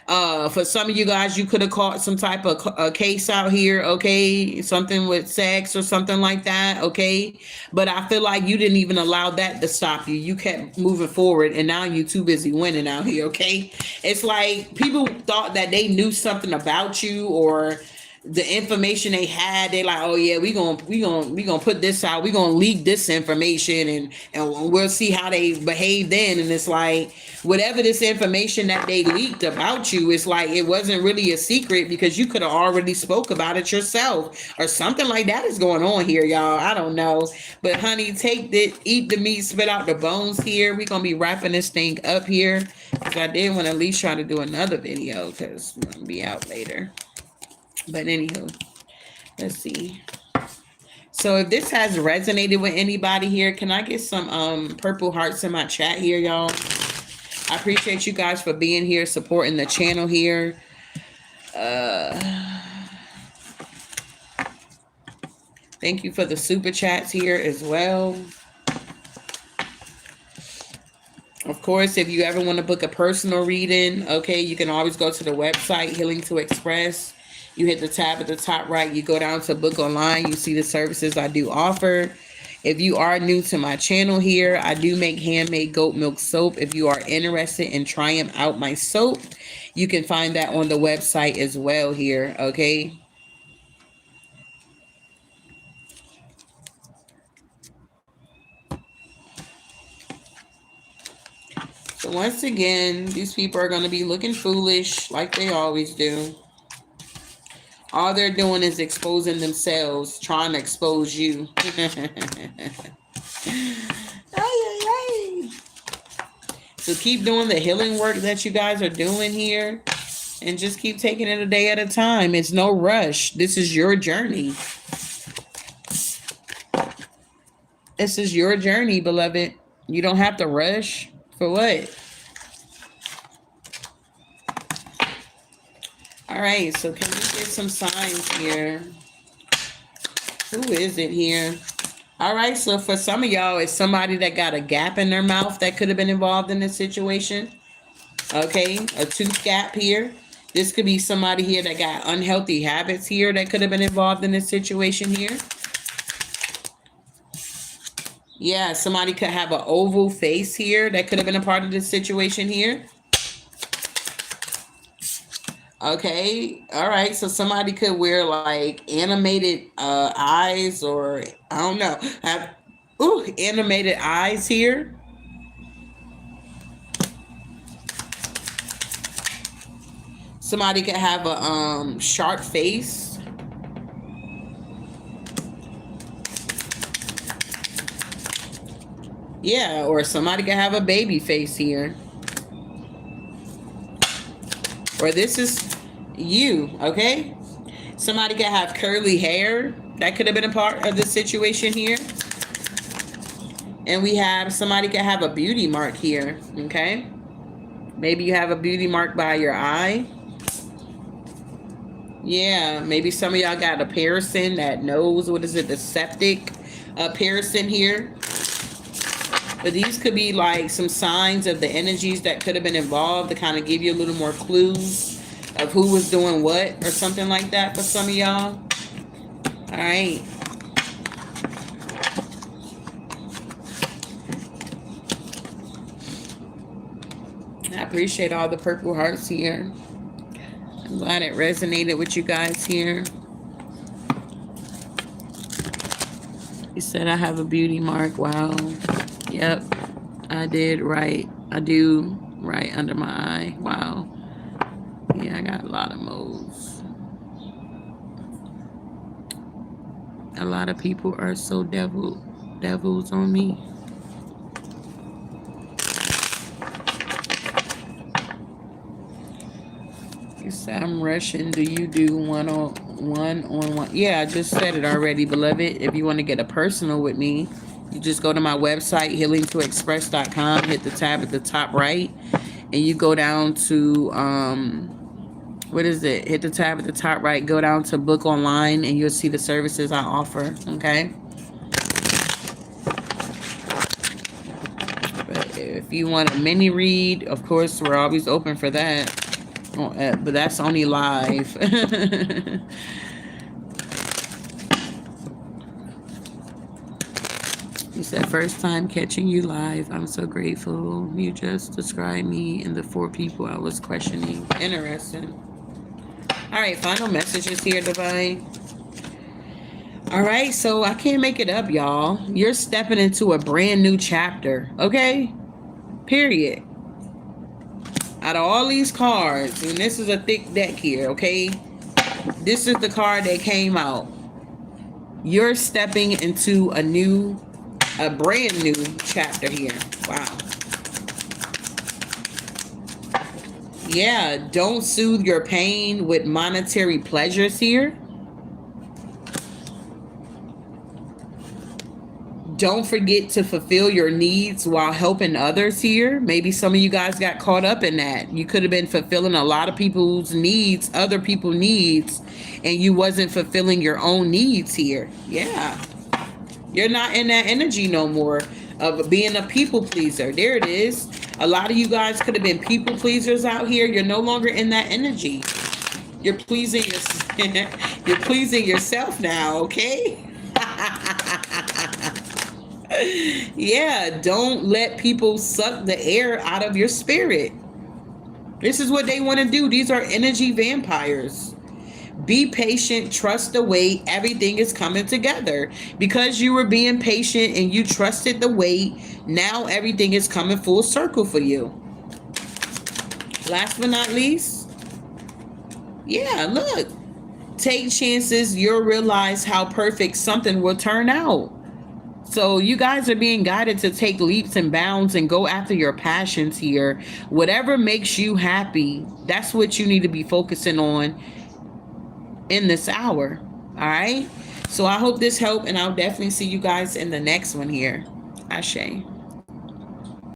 For some of you guys, you could have caught some type of a case out here, okay, something with sex or something like that, okay. But I feel like you didn't even allow that to stop you. You kept moving forward, and now you too busy winning out here, okay. It's like people thought that they knew something about you, or the information they had. They like, oh yeah, we gonna put this out, we gonna leak this information, and we'll see how they behave then. And it's like, whatever this information that they leaked about you, it's like it wasn't really a secret, because you could have already spoke about it yourself, or something like that is going on here, y'all. I don't know, but honey, eat the meat, spit out the bones here. We're gonna be wrapping this thing up here, because I did want to at least try to do another video, because we're gonna be out later. But anywho, let's see. So if this has resonated with anybody here, can I get some purple hearts in my chat here, y'all? I appreciate you guys for being here, supporting the channel here. Thank you for the super chats here as well. Of course, if you ever want to book a personal reading, okay, you can always go to the website, Healing to Express. You hit the tab at the top right, you go down to book online, you see the services I do offer. If you are new to my channel here, I do make handmade goat milk soap. If you are interested in trying out my soap, you can find that on the website as well here, okay? So once again, these people are going to be looking foolish like they always do. All they're doing is exposing themselves, trying to expose you. So keep doing the healing work that you guys are doing here, and just keep taking it a day at a time. It's no rush. This is your journey. This is your journey, beloved. You don't have to rush. For what? All right, so can we get some signs here? Who is it here? All right, so for some of y'all, it's somebody that got a gap in their mouth that could have been involved in this situation. Okay, a tooth gap here. This could be somebody here that got unhealthy habits here that could have been involved in this situation here. Yeah, somebody could have an oval face here that could have been a part of this situation here. Okay, all right, so somebody could wear like animated eyes, or I don't know, have animated eyes here. Somebody could have a sharp face. Yeah, or somebody could have a baby face here. Or this is you, okay? Somebody could have curly hair. That could have been a part of the situation here. And we have somebody could have a beauty mark here, okay? Maybe you have a beauty mark by your eye. Yeah, maybe some of y'all got a piercing, that nose, what is it, the septic piercing here. But these could be like some signs of the energies that could have been involved to kind of give you a little more clues of who was doing what or something like that for some of y'all. All right. I appreciate all the purple hearts here. I'm glad it resonated with you guys here. You said I have a beauty mark. Wow. Yep. I did right. I do right under my eye. Wow. Yeah, I got a lot of moles. A lot of people are so devils on me. You said I'm Russian. Do you do one-on-one? Yeah, I just said it already, beloved. If you want to get a personal with me, you just go to my website, healingtoexpress.com, hit the tab at the top right, and you go down to what is it? Hit the tab at the top right, go down to book online, and you'll see the services I offer. Okay. But if you want a mini read, of course, we're always open for that. But that's only live. You said, first time catching you live. I'm so grateful. You just described me and the 4 people I was questioning. Interesting. All right, final messages here, Divine. All right, so I can't make it up, y'all. You're stepping into a brand new chapter, okay? Period. Out of all these cards, and this is a thick deck here, okay? This is the card that came out. You're stepping into a brand new chapter here. Wow. Yeah, don't soothe your pain with monetary pleasures here. Don't forget to fulfill your needs while helping others here. Maybe some of you guys got caught up in that. You could have been fulfilling a lot of people's needs, other people's needs, and you wasn't fulfilling your own needs here. Yeah. You're not in that energy no more of being a people pleaser. There it is. A lot of you guys could have been people pleasers out here. You're no longer in that energy. You're pleasing you're pleasing yourself now, okay? Yeah, don't let people suck the air out of your spirit. This is what they want to do. These are energy vampires. Be patient, trust the wait. Everything is coming together. Because you were being patient and you trusted the wait, now everything is coming full circle for you. Last but not least, yeah, look. Take chances. You'll realize how perfect something will turn out. So you guys are being guided to take leaps and bounds and go after your passions here. Whatever makes you happy, that's what you need to be focusing on in this hour. All right. So I hope this helped, and I'll definitely see you guys in the next one here. Ashe.